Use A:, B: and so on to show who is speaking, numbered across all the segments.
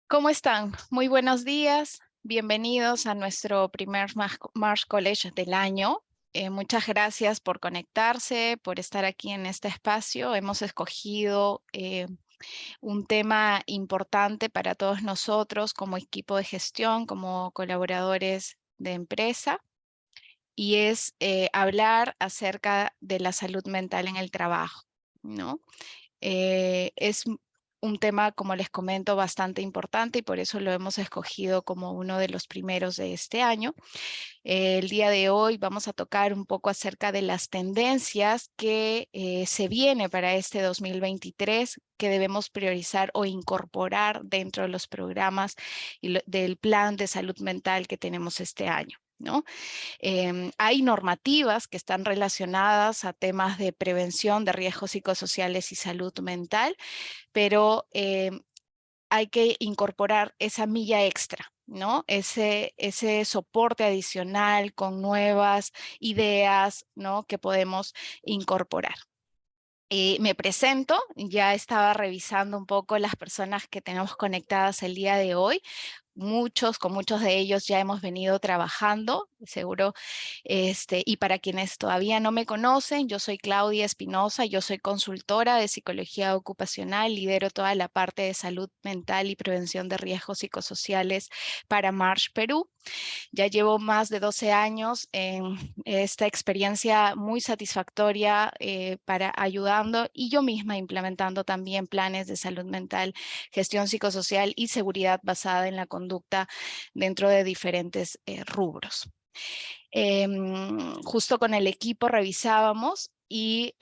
A: ¿Cómo están? Muy buenos días. Bienvenidos a nuestro primer Marsh College del año. Muchas gracias por conectarse, por estar aquí en este espacio. Hemos escogido un tema importante para todos nosotros como equipo de gestión, como colaboradores de empresa, y es hablar acerca de la salud mental en el trabajo, ¿no? Es un tema, como les comento, bastante importante y por eso lo hemos escogido como uno de los primeros de este año. El día de hoy vamos a tocar un poco acerca de las tendencias que se viene para este 2023 que debemos priorizar o incorporar dentro de los programas y del plan de salud mental que tenemos este año, ¿no? Hay normativas que están relacionadas a temas de prevención de riesgos psicosociales y salud mental, pero hay que incorporar esa milla extra, ¿no? Ese soporte adicional con nuevas ideas, ¿no? Que podemos incorporar. Me presento, ya estaba revisando un poco las personas que tenemos conectadas el día de hoy. Con muchos de ellos ya hemos venido trabajando, seguro. Y para quienes todavía no me conocen, yo soy Claudia Espinosa, yo soy consultora de psicología ocupacional, lidero toda la parte de salud mental y prevención de riesgos psicosociales para Marsh Perú. Ya llevo más de 12 años en esta experiencia muy satisfactoria para ayudando y yo misma implementando también planes de salud mental, gestión psicosocial y seguridad basada en la conducta dentro de diferentes rubros. Justo con el equipo revisábamos y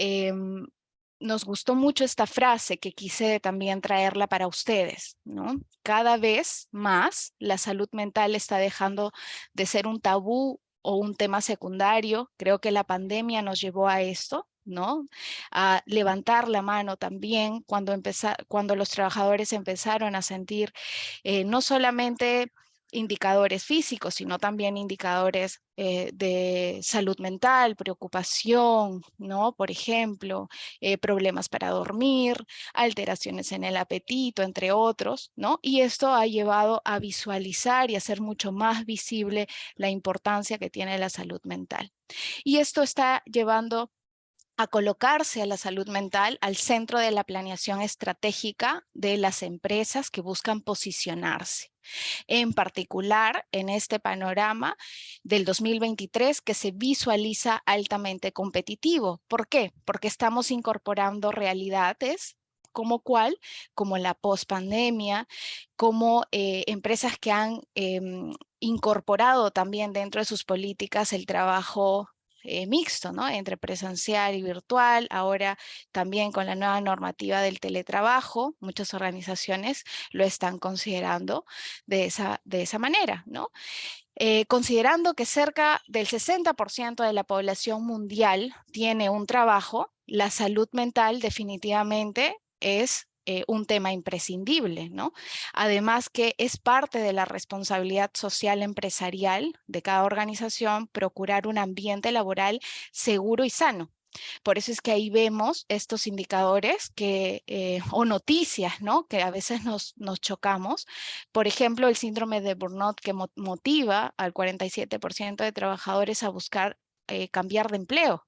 A: nos gustó mucho esta frase que quise también traerla para ustedes, ¿no? Cada vez más la salud mental está dejando de ser un tabú o un tema secundario. Creo que la pandemia nos llevó a esto, ¿no? A levantar la mano también cuando los trabajadores empezaron a sentir no solamente indicadores físicos, sino también indicadores de salud mental, preocupación, ¿no? Por ejemplo, problemas para dormir, alteraciones en el apetito, entre otros, ¿no? Y esto ha llevado a visualizar y hacer mucho más visible la importancia que tiene la salud mental. Y esto está llevando a colocarse a la salud mental al centro de la planeación estratégica de las empresas que buscan posicionarse. En particular, en este panorama del 2023 que se visualiza altamente competitivo. ¿Por qué? Porque estamos incorporando realidades como la pospandemia, como empresas que han incorporado también dentro de sus políticas el trabajo mixto, ¿no? Entre presencial y virtual. Ahora también con la nueva normativa del teletrabajo, muchas organizaciones lo están considerando de esa manera, ¿no? Considerando que cerca del 60% de la población mundial tiene un trabajo, la salud mental definitivamente es un tema imprescindible, ¿no? Además que es parte de la responsabilidad social empresarial de cada organización procurar un ambiente laboral seguro y sano. Por eso es que ahí vemos estos indicadores o noticias, ¿no? Que a veces nos chocamos. Por ejemplo, el síndrome de burnout que motiva al 47% de trabajadores a buscar cambiar de empleo.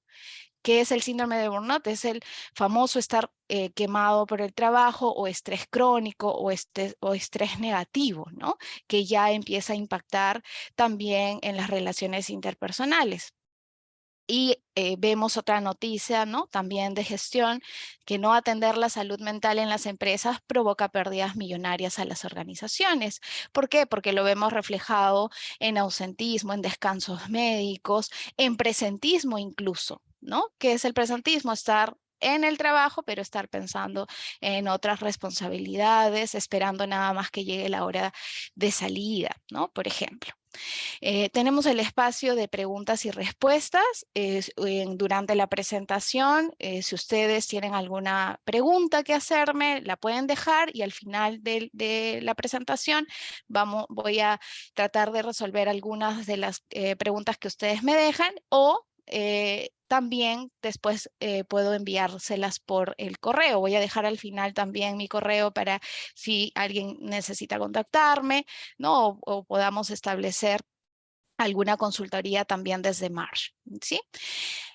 A: ¿Qué es el síndrome de burnout? Es el famoso estar quemado por el trabajo o estrés crónico o estrés negativo, ¿no? Que ya empieza a impactar también en las relaciones interpersonales. Y vemos otra noticia, ¿no? También de gestión, que no atender la salud mental en las empresas provoca pérdidas millonarias a las organizaciones. ¿Por qué? Porque lo vemos reflejado en ausentismo, en descansos médicos, en presentismo incluso, ¿no? ¿Qué es el presentismo? Estar en el trabajo, pero estar pensando en otras responsabilidades, esperando nada más que llegue la hora de salida, ¿no? Por ejemplo. Tenemos el espacio de preguntas y respuestas durante la presentación. Si ustedes tienen alguna pregunta que hacerme, la pueden dejar y al final de la presentación voy a tratar de resolver algunas de las preguntas que ustedes me dejan o también después puedo enviárselas por el correo. Voy a dejar al final también mi correo para si alguien necesita contactarme, ¿no? O podamos establecer alguna consultoría también desde Marsh, ¿sí?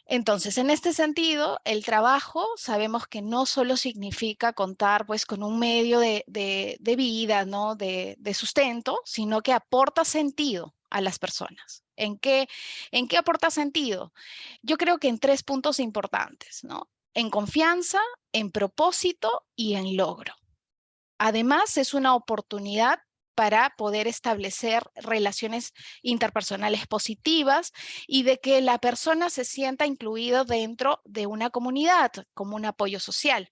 A: Entonces, en este sentido, el trabajo sabemos que no solo significa contar pues con un medio de vida, ¿no? De sustento, sino que aporta sentido a las personas. ¿En qué aporta sentido? Yo creo que en 3 puntos importantes, ¿no? En confianza, en propósito y en logro. Además, es una oportunidad para poder establecer relaciones interpersonales positivas y de que la persona se sienta incluida dentro de una comunidad como un apoyo social.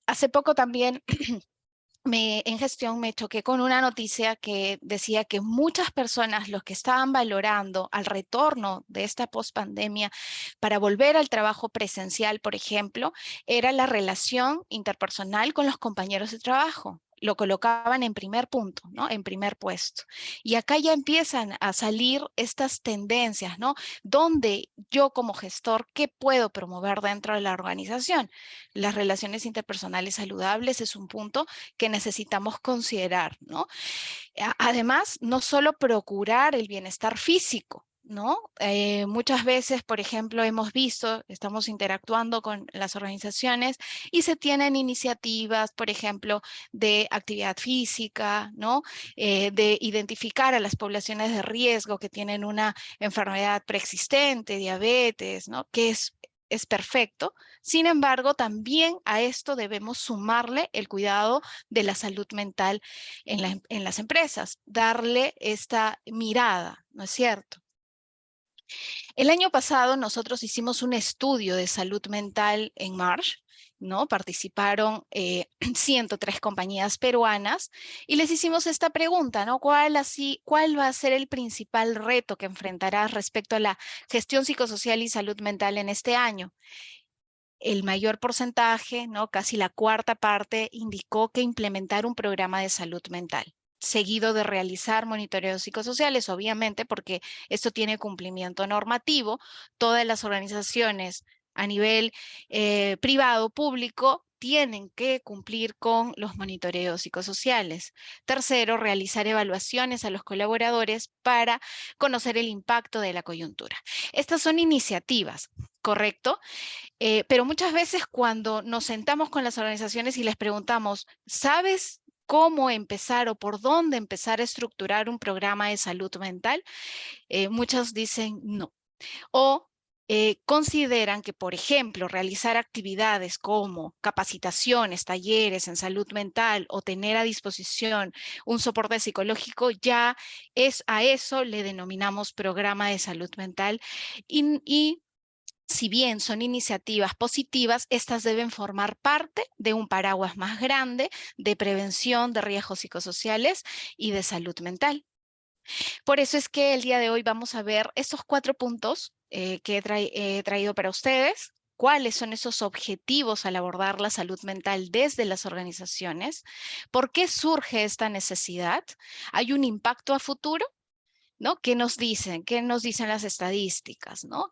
A: Hace poco también en gestión me choqué con una noticia que decía que muchas personas, los que estaban valorando al retorno de esta pospandemia para volver al trabajo presencial, por ejemplo, era la relación interpersonal con los compañeros de trabajo. Lo colocaban en primer punto, ¿no? En primer puesto. Y acá ya empiezan a salir estas tendencias, ¿no? Donde yo como gestor, ¿qué puedo promover dentro de la organización? Las relaciones interpersonales saludables es un punto que necesitamos considerar, ¿no? Además, no solo procurar el bienestar físico, ¿no? Muchas veces, por ejemplo, hemos visto, estamos interactuando con las organizaciones y se tienen iniciativas, por ejemplo, de actividad física, ¿no? De identificar a las poblaciones de riesgo que tienen una enfermedad preexistente, diabetes, ¿no? Que es perfecto. Sin embargo, también a esto debemos sumarle el cuidado de la salud mental en las empresas, darle esta mirada, ¿no es cierto? El año pasado nosotros hicimos un estudio de salud mental en Marsh, ¿no? Participaron 103 compañías peruanas y les hicimos esta pregunta, ¿no? ¿Cuál va a ser el principal reto que enfrentarás respecto a la gestión psicosocial y salud mental en este año? El mayor porcentaje, ¿no? Casi la cuarta parte, indicó que implementar un programa de salud mental, seguido de realizar monitoreos psicosociales, obviamente, porque esto tiene cumplimiento normativo. Todas las organizaciones a nivel privado, público, tienen que cumplir con los monitoreos psicosociales. Tercero, realizar evaluaciones a los colaboradores para conocer el impacto de la coyuntura. Estas son iniciativas, ¿correcto? Pero muchas veces cuando nos sentamos con las organizaciones y les preguntamos, ¿sabes cómo empezar o por dónde empezar a estructurar un programa de salud mental? Muchos dicen no. O consideran que, por ejemplo, realizar actividades como capacitaciones, talleres en salud mental o tener a disposición un soporte psicológico, ya a eso le denominamos programa de salud mental y si bien son iniciativas positivas, estas deben formar parte de un paraguas más grande de prevención de riesgos psicosociales y de salud mental. Por eso es que el día de hoy vamos a ver estos 4 puntos que he traído para ustedes. ¿Cuáles son esos objetivos al abordar la salud mental desde las organizaciones? ¿Por qué surge esta necesidad? ¿Hay un impacto a futuro? ¿No? ¿Qué nos dicen? ¿Qué nos dicen las estadísticas? ¿No?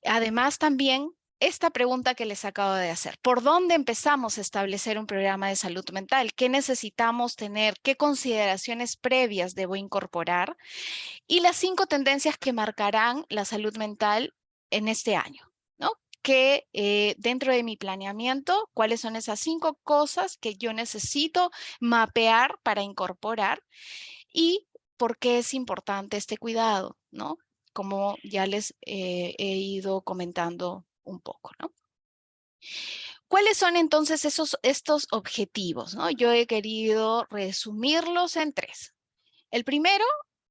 A: Además, también esta pregunta que les acabo de hacer, ¿por dónde empezamos a establecer un programa de salud mental? ¿Qué necesitamos tener? ¿Qué consideraciones previas debo incorporar? Y las 5 tendencias que marcarán la salud mental en este año, ¿no? Que dentro de mi planeamiento, ¿cuáles son esas 5 cosas que yo necesito mapear para incorporar? Y por qué es importante este cuidado, ¿no? Como ya les he ido comentando un poco, ¿no? ¿Cuáles son entonces estos objetivos, ¿no? Yo he querido resumirlos en 3. El primero,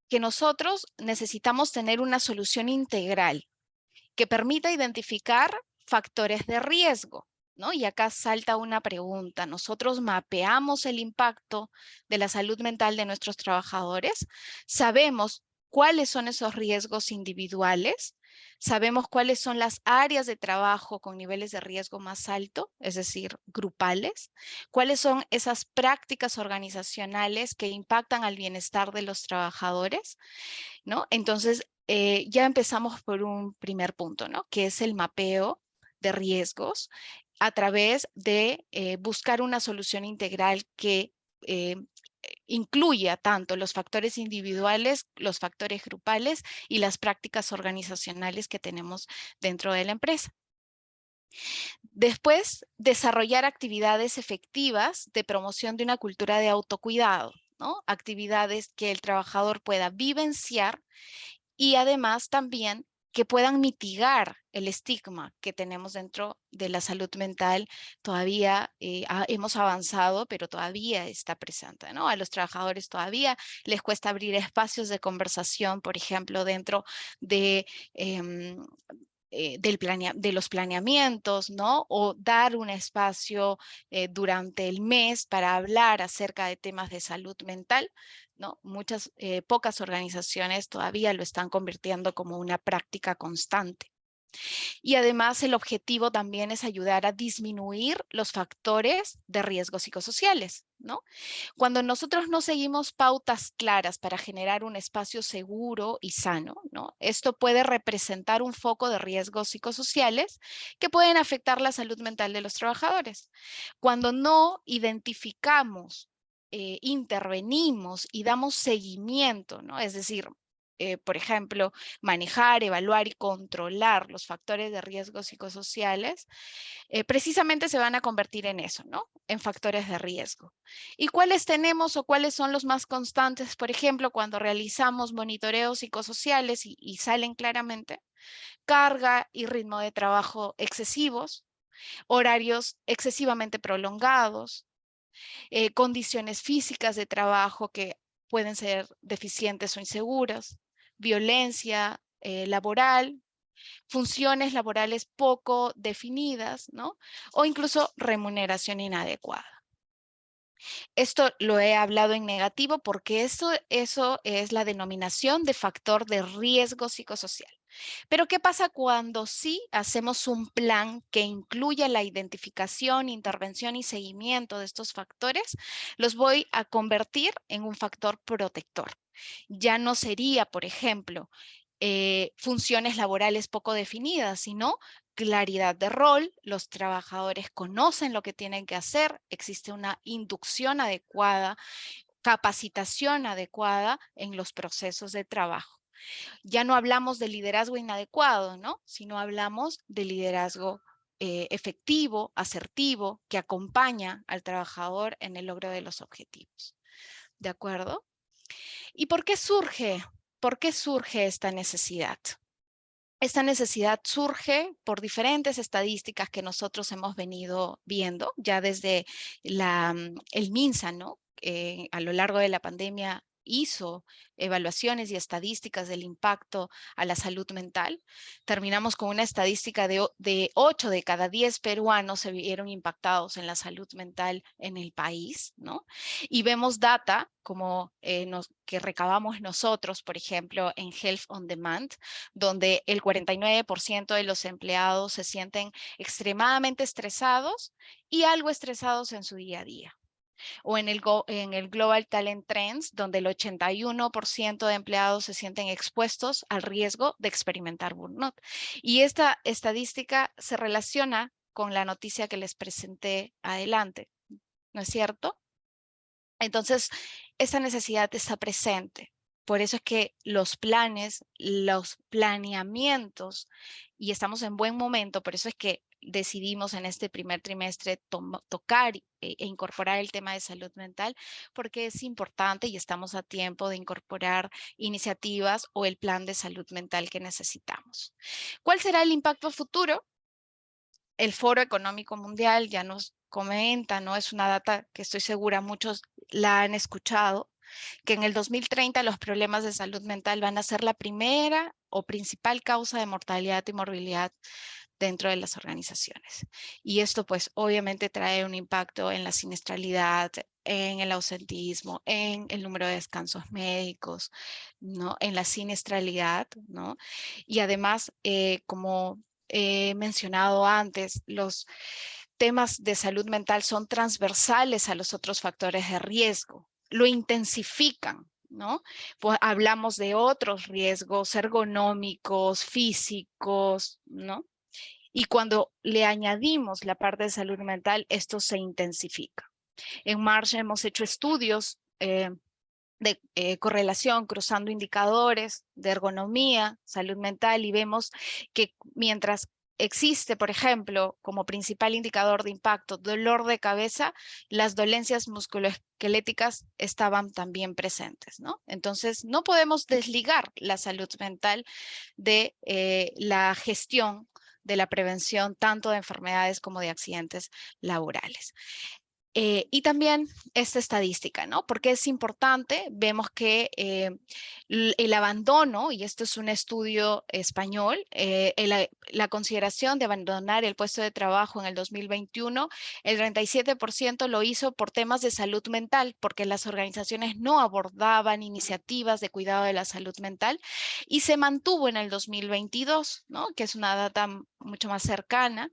A: que nosotros necesitamos tener una solución integral que permita identificar factores de riesgo, ¿no? Y acá salta una pregunta. ¿Nosotros mapeamos el impacto de la salud mental de nuestros trabajadores? ¿Sabemos cuáles son esos riesgos individuales? ¿Sabemos cuáles son las áreas de trabajo con niveles de riesgo más alto, es decir, grupales? ¿Cuáles son esas prácticas organizacionales que impactan al bienestar de los trabajadores? ¿No? Entonces, ya empezamos por un primer punto, ¿no? Que es el mapeo de riesgos a través de buscar una solución integral que incluya tanto los factores individuales, los factores grupales y las prácticas organizacionales que tenemos dentro de la empresa. Después, desarrollar actividades efectivas de promoción de una cultura de autocuidado, ¿no? Actividades que el trabajador pueda vivenciar y además también que puedan mitigar el estigma que tenemos dentro de la salud mental. Todavía hemos avanzado, pero todavía está presente, ¿no? A los trabajadores todavía les cuesta abrir espacios de conversación, por ejemplo, dentro de de los planeamientos, ¿no? O dar un espacio durante el mes para hablar acerca de temas de salud mental, ¿no? Pocas organizaciones todavía lo están convirtiendo como una práctica constante. Y además el objetivo también es ayudar a disminuir los factores de riesgo psicosociales, ¿no? Cuando nosotros no seguimos pautas claras para generar un espacio seguro y sano, ¿no? Esto puede representar un foco de riesgos psicosociales que pueden afectar la salud mental de los trabajadores. Cuando no identificamos, intervenimos y damos seguimiento, ¿no? Es decir, por ejemplo, manejar, evaluar y controlar los factores de riesgo psicosociales, precisamente se van a convertir en eso, ¿no? En factores de riesgo. ¿Y cuáles tenemos o cuáles son los más constantes? Por ejemplo, cuando realizamos monitoreos psicosociales y salen claramente, carga y ritmo de trabajo excesivos, horarios excesivamente prolongados, condiciones físicas de trabajo que pueden ser deficientes o inseguras, violencia laboral, funciones laborales poco definidas, ¿no? O incluso remuneración inadecuada. Esto lo he hablado en negativo porque eso es la denominación de factor de riesgo psicosocial. Pero ¿qué pasa cuando sí hacemos un plan que incluya la identificación, intervención y seguimiento de estos factores? Los voy a convertir en un factor protector. Ya no sería, por ejemplo, funciones laborales poco definidas, sino claridad de rol, los trabajadores conocen lo que tienen que hacer, existe una inducción adecuada, capacitación adecuada en los procesos de trabajo. Ya no hablamos de liderazgo inadecuado, ¿no? Sino hablamos de liderazgo efectivo, asertivo, que acompaña al trabajador en el logro de los objetivos. ¿De acuerdo? ¿Y por qué surge? ¿Por qué surge esta necesidad? Esta necesidad surge por diferentes estadísticas que nosotros hemos venido viendo ya desde el MINSA, ¿no? A lo largo de la pandemia hizo evaluaciones y estadísticas del impacto a la salud mental. Terminamos con una estadística de 8 de cada 10 peruanos se vieron impactados en la salud mental en el país, ¿no? Y vemos data como que recabamos nosotros, por ejemplo, en Health on Demand, donde el 49% de los empleados se sienten extremadamente estresados y algo estresados en su día a día. O en el Global Talent Trends, donde el 81% de empleados se sienten expuestos al riesgo de experimentar burnout. Y esta estadística se relaciona con la noticia que les presenté adelante, ¿no es cierto? Entonces, esa necesidad está presente. Por eso es que los planes, los planeamientos, y estamos en buen momento, por eso es que decidimos en este primer trimestre tocar e incorporar el tema de salud mental, porque es importante y estamos a tiempo de incorporar iniciativas o el plan de salud mental que necesitamos. ¿Cuál será el impacto futuro? El Foro Económico Mundial ya nos comenta, ¿no? Es una data que estoy segura muchos la han escuchado, que en el 2030 los problemas de salud mental van a ser la primera o principal causa de mortalidad y morbilidad dentro de las organizaciones. Y esto pues obviamente trae un impacto en la siniestralidad, en el ausentismo, en el número de descansos médicos, ¿no? En la siniestralidad, ¿no? Y además, como he mencionado antes, los temas de salud mental son transversales a los otros factores de riesgo, lo intensifican, ¿no? Pues hablamos de otros riesgos ergonómicos, físicos, ¿no? Y cuando le añadimos la parte de salud mental, esto se intensifica. En Marsh hemos hecho estudios de correlación, cruzando indicadores de ergonomía, salud mental, y vemos que mientras existe, por ejemplo, como principal indicador de impacto, dolor de cabeza, las dolencias musculoesqueléticas estaban también presentes, ¿no? Entonces, no podemos desligar la salud mental de la gestión de la prevención tanto de enfermedades como de accidentes laborales. Y también esta estadística, ¿no? Porque es importante, vemos que el abandono, y esto es un estudio español, la consideración de abandonar el puesto de trabajo en el 2021, el 37% lo hizo por temas de salud mental, porque las organizaciones no abordaban iniciativas de cuidado de la salud mental, y se mantuvo en el 2022, ¿no? Que es una data mucho más cercana,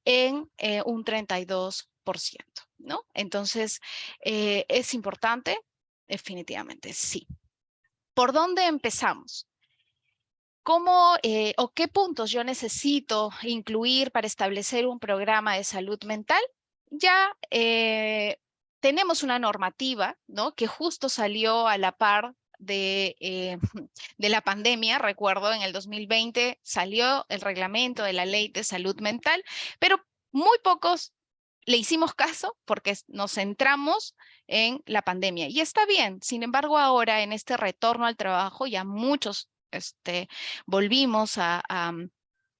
A: en un 32%, ¿no? Entonces, ¿es importante? Definitivamente, sí. ¿Por dónde empezamos? ¿Cómo o qué puntos yo necesito incluir para establecer un programa de salud mental? Ya tenemos una normativa, ¿no? Que justo salió a la par de la pandemia. Recuerdo, en el 2020 salió el reglamento de la Ley de Salud Mental, pero muy pocos le hicimos caso porque nos centramos en la pandemia. Y está bien, sin embargo, ahora en este retorno al trabajo ya muchos volvimos a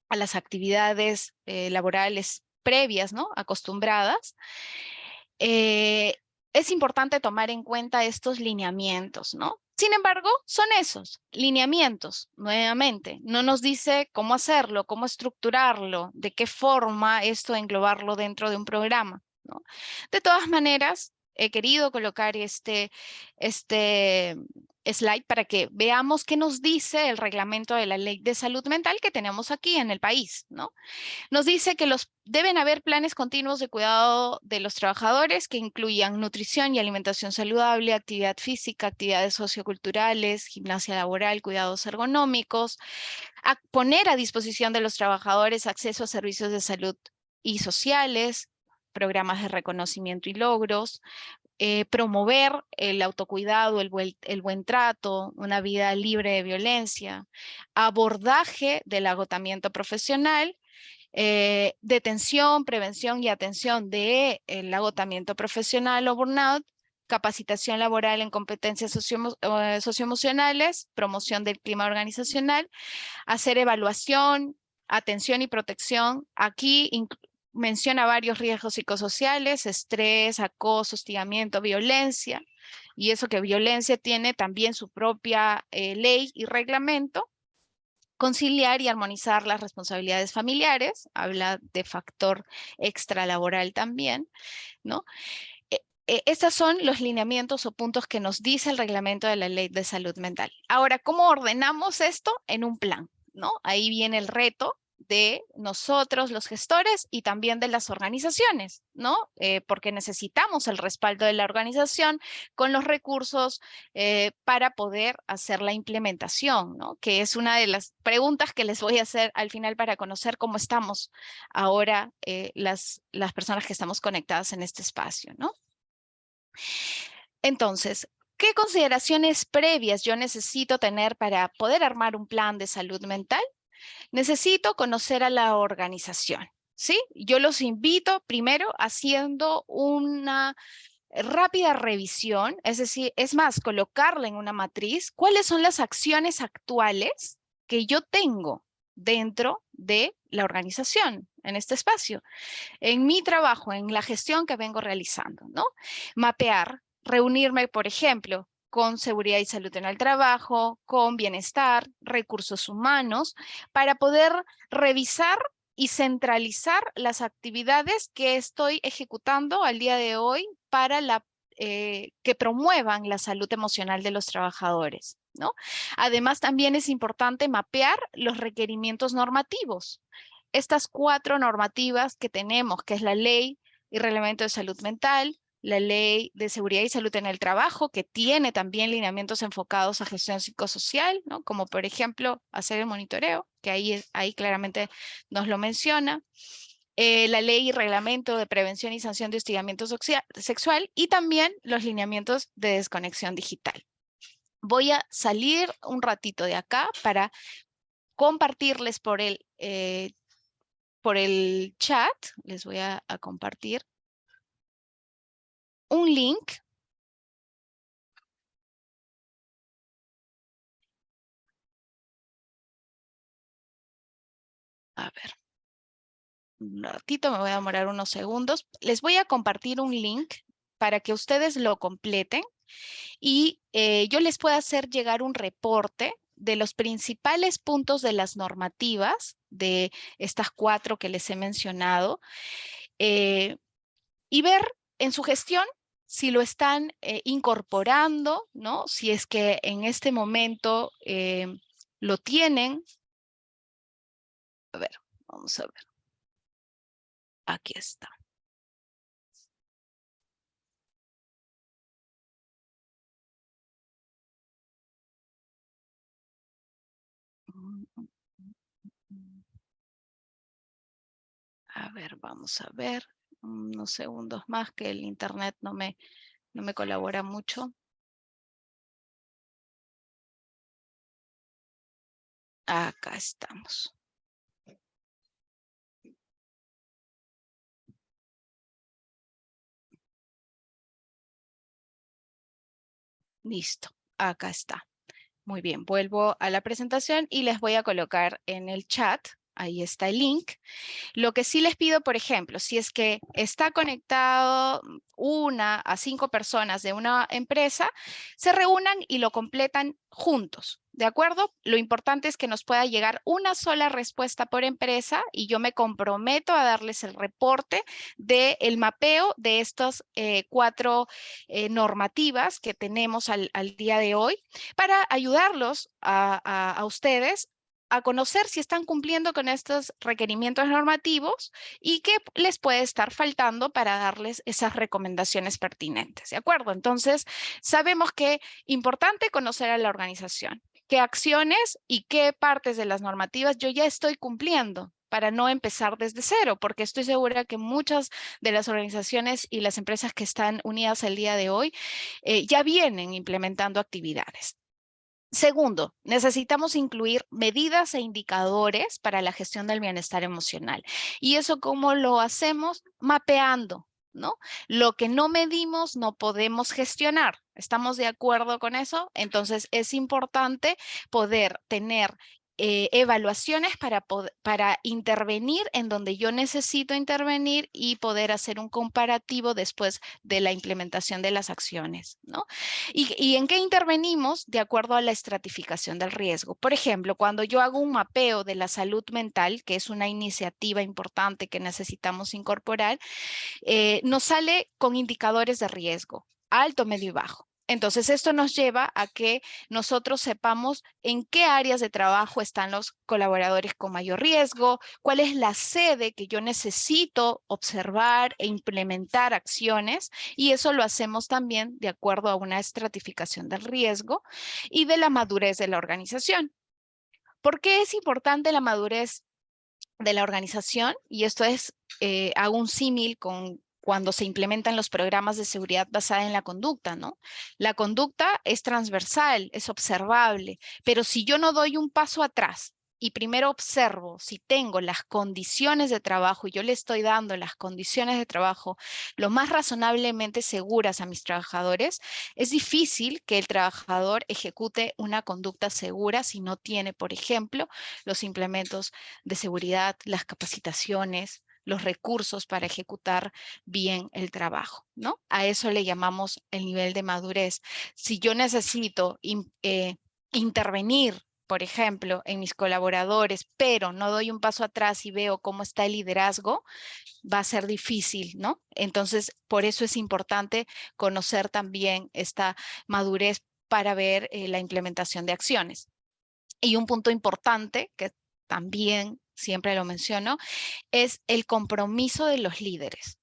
A: las actividades laborales previas, ¿no? Acostumbradas. Es importante tomar en cuenta estos lineamientos, ¿no? Sin embargo, son esos lineamientos, nuevamente. No nos dice cómo hacerlo, cómo estructurarlo, de qué forma esto englobarlo dentro de un programa, ¿no? De todas maneras, he querido colocar este slide para que veamos qué nos dice el reglamento de la Ley de Salud Mental que tenemos aquí en el país, ¿no? Nos dice que deben haber planes continuos de cuidado de los trabajadores que incluyan nutrición y alimentación saludable, actividad física, actividades socioculturales, gimnasia laboral, cuidados ergonómicos, poner a disposición de los trabajadores acceso a servicios de salud y sociales, programas de reconocimiento y logros, promover el autocuidado, el buen trato, una vida libre de violencia, abordaje del agotamiento profesional, detención, prevención y atención del agotamiento profesional o burnout, capacitación laboral en competencias socioemocionales, promoción del clima organizacional, hacer evaluación, atención y protección. Aquí menciona varios riesgos psicosociales: estrés, acoso, hostigamiento, violencia, y eso que violencia tiene también su propia ley y reglamento. Conciliar y armonizar las responsabilidades familiares, habla de factor extralaboral también, ¿no? Estos son los lineamientos o puntos que nos dice el reglamento de la Ley de Salud Mental. Ahora, ¿cómo ordenamos esto en un plan? ¿No? Ahí viene el reto de nosotros, los gestores, y también de las organizaciones, ¿no? Porque necesitamos el respaldo de la organización con los recursos para poder hacer la implementación, ¿no? Que es una de las preguntas que les voy a hacer al final para conocer cómo estamos ahora las personas que estamos conectadas en este espacio, ¿no? Entonces, ¿qué consideraciones previas yo necesito tener para poder armar un plan de salud mental? Necesito conocer a la organización, ¿sí? Yo los invito primero haciendo una rápida revisión, es decir, es más, colocarla en una matriz, cuáles son las acciones actuales que yo tengo dentro de la organización, en este espacio, en mi trabajo, en la gestión que vengo realizando, ¿no? Mapear, reunirme, por ejemplo, con seguridad y salud en el trabajo, con bienestar, recursos humanos, para poder revisar y centralizar las actividades que estoy ejecutando al día de hoy para que promuevan la salud emocional de los trabajadores, ¿no? Además, también es importante mapear los requerimientos normativos. Estas 4 normativas que tenemos, que es la Ley y Reglamento de Salud Mental, la Ley de Seguridad y Salud en el Trabajo, que tiene también lineamientos enfocados a gestión psicosocial, ¿no? Como por ejemplo hacer el monitoreo, que ahí claramente nos lo menciona. La ley y reglamento de prevención y sanción de hostigamiento sexual y también los lineamientos de desconexión digital. Voy a salir un ratito de acá para compartirles por el chat, les voy a compartir un link. A ver, un ratito, me voy a demorar unos segundos. Les voy a compartir un link para que ustedes lo completen y yo les pueda hacer llegar un reporte de los principales puntos de las normativas de estas 4 que les he mencionado y ver en su gestión si lo están incorporando, ¿no? Si es que en este momento lo tienen. A ver, vamos a ver. Aquí está. A ver, vamos a ver. Unos segundos más que el internet no me colabora mucho. Acá estamos. Listo, acá está. Muy bien, vuelvo a la presentación y les voy a colocar en el chat, ahí está el link. Lo que sí les pido, por ejemplo, si es que está conectado 1 a 5 personas de una empresa, se reúnan y lo completan juntos, ¿de acuerdo? Lo importante es que nos pueda llegar una sola respuesta por empresa y yo me comprometo a darles el reporte del mapeo de estas 4 normativas que tenemos al día de hoy para ayudarlos a ustedes a conocer si están cumpliendo con estos requerimientos normativos y qué les puede estar faltando para darles esas recomendaciones pertinentes, ¿de acuerdo? Entonces, sabemos que es importante conocer a la organización, qué acciones y qué partes de las normativas yo ya estoy cumpliendo para no empezar desde cero, porque estoy segura que muchas de las organizaciones y las empresas que están unidas el día de hoy ya vienen implementando actividades. Segundo, necesitamos incluir medidas e indicadores para la gestión del bienestar emocional. ¿Y eso cómo lo hacemos? Mapeando, ¿no? Lo que no medimos no podemos gestionar. ¿Estamos de acuerdo con eso? Entonces es importante poder tener evaluaciones para intervenir en donde yo necesito intervenir y poder hacer un comparativo después de la implementación de las acciones, ¿no? ¿Y en qué intervenimos? De acuerdo a la estratificación del riesgo. Por ejemplo, cuando yo hago un mapeo de la salud mental, que es una iniciativa importante que necesitamos incorporar, nos sale con indicadores de riesgo, alto, medio y bajo. Entonces, esto nos lleva a que nosotros sepamos en qué áreas de trabajo están los colaboradores con mayor riesgo, cuál es la sede que yo necesito observar e implementar acciones, y eso lo hacemos también de acuerdo a una estratificación del riesgo y de la madurez de la organización. ¿Por qué es importante la madurez de la organización? Y esto es, hago un símil con cuando se implementan los programas de seguridad basada en la conducta, ¿no? La conducta es transversal, es observable, pero si yo no doy un paso atrás y primero observo si tengo las condiciones de trabajo y yo le estoy dando las condiciones de trabajo lo más razonablemente seguras a mis trabajadores, es difícil que el trabajador ejecute una conducta segura si no tiene, por ejemplo, los implementos de seguridad, las capacitaciones, los recursos para ejecutar bien el trabajo, ¿no? A eso le llamamos el nivel de madurez. Si yo necesito intervenir, por ejemplo, en mis colaboradores, pero no doy un paso atrás y veo cómo está el liderazgo, va a ser difícil, ¿no? Entonces, por eso es importante conocer también esta madurez para ver la implementación de acciones. Y un punto importante que también siempre lo menciono, es el compromiso de los líderes.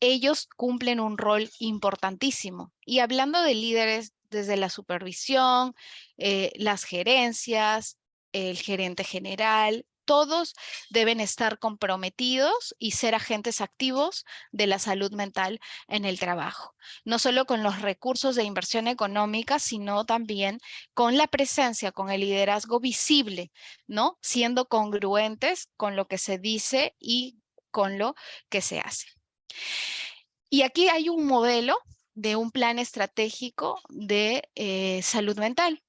A: ellos cumplen un rol importantísimo. Y hablando de líderes desde la supervisión, las gerencias, el gerente general, todos deben estar comprometidos y ser agentes activos de la salud mental en el trabajo, no solo con los recursos de inversión económica, sino también con la presencia, con el liderazgo visible, ¿no? Siendo congruentes con lo que se dice y con lo que se hace. Y aquí hay un modelo de un plan estratégico de salud mental.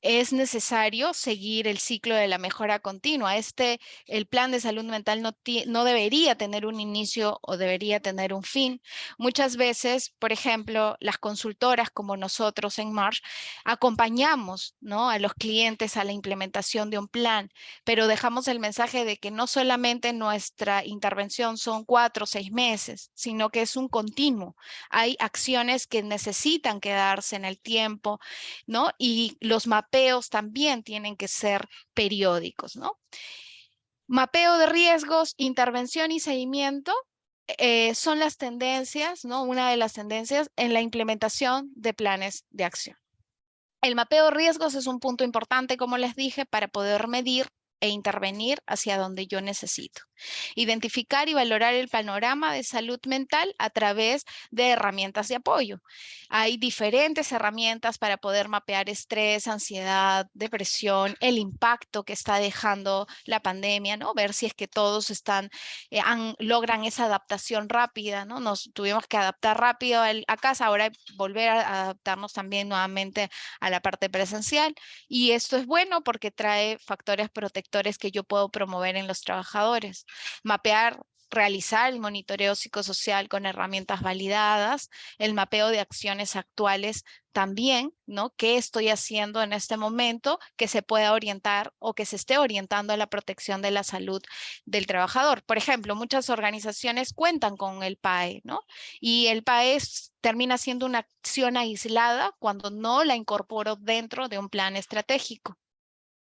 A: Es necesario seguir el ciclo de la mejora continua. El plan de salud mental no debería tener un inicio o debería tener un fin. Muchas veces, por ejemplo, las consultoras como nosotros en Marsh, acompañamos, ¿no?, a los clientes a la implementación de un plan, pero dejamos el mensaje de que no solamente nuestra intervención son 4 o 6 meses, sino que es un continuo. Hay acciones que necesitan quedarse en el tiempo, ¿no? Y los mapeos también tienen que ser periódicos, ¿no? Mapeo de riesgos, intervención y seguimiento son las tendencias, ¿no? Una de las tendencias en la implementación de planes de acción. El mapeo de riesgos es un punto importante, como les dije, para poder medir e intervenir hacia donde yo necesito. Identificar y valorar el panorama de salud mental a través de herramientas de apoyo. Hay diferentes herramientas para poder mapear estrés, ansiedad, depresión, el impacto que está dejando la pandemia, ¿no? Ver si es que todos logran esa adaptación rápida, ¿no? Nos tuvimos que adaptar rápido a casa, ahora volver a adaptarnos también nuevamente a la parte presencial. Y esto es bueno porque trae factores protectores que yo puedo promover en los trabajadores. Mapear, realizar el monitoreo psicosocial con herramientas validadas, el mapeo de acciones actuales también, ¿no? ¿Qué estoy haciendo en este momento que se pueda orientar o que se esté orientando a la protección de la salud del trabajador? Por ejemplo, muchas organizaciones cuentan con el PAE, ¿no? Y el PAE termina siendo una acción aislada cuando no la incorporo dentro de un plan estratégico.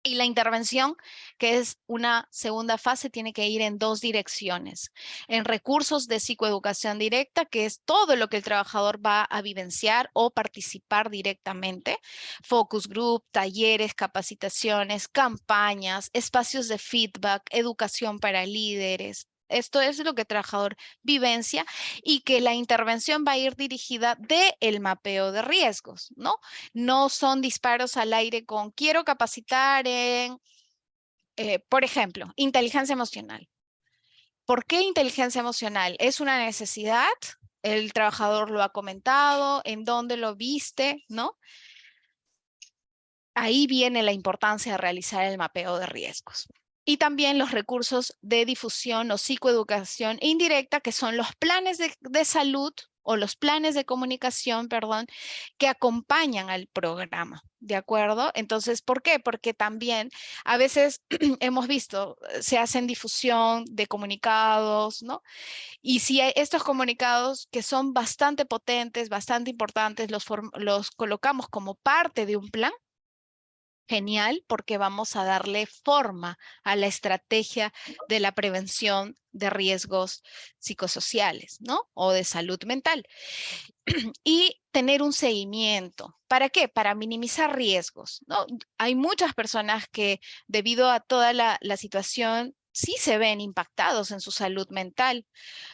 A: Y la intervención, que es una segunda fase, tiene que ir en 2 direcciones. En recursos de psicoeducación directa, que es todo lo que el trabajador va a vivenciar o participar directamente. Focus group, talleres, capacitaciones, campañas, espacios de feedback, educación para líderes. Esto es lo que el trabajador vivencia y que la intervención va a ir dirigida del mapeo de riesgos, ¿no? No son disparos al aire con quiero capacitar en, por ejemplo, inteligencia emocional. ¿Por qué inteligencia emocional? ¿Es una necesidad? ¿El trabajador lo ha comentado? ¿En dónde lo viste? ¿No? Ahí viene la importancia de realizar el mapeo de riesgos. Y también los recursos de difusión o psicoeducación indirecta, que son los planes de salud o los planes de comunicación, perdón, que acompañan al programa, ¿de acuerdo? Entonces, ¿por qué? Porque también a veces hemos visto, se hacen difusión de comunicados, ¿no? Y si hay estos comunicados que son bastante potentes, bastante importantes, los colocamos como parte de un plan, genial, porque vamos a darle forma a la estrategia de la prevención de riesgos psicosociales, ¿no? O de salud mental. Y tener un seguimiento. ¿Para qué? Para minimizar riesgos, ¿no? Hay muchas personas que debido a toda la situación sí se ven impactados en su salud mental,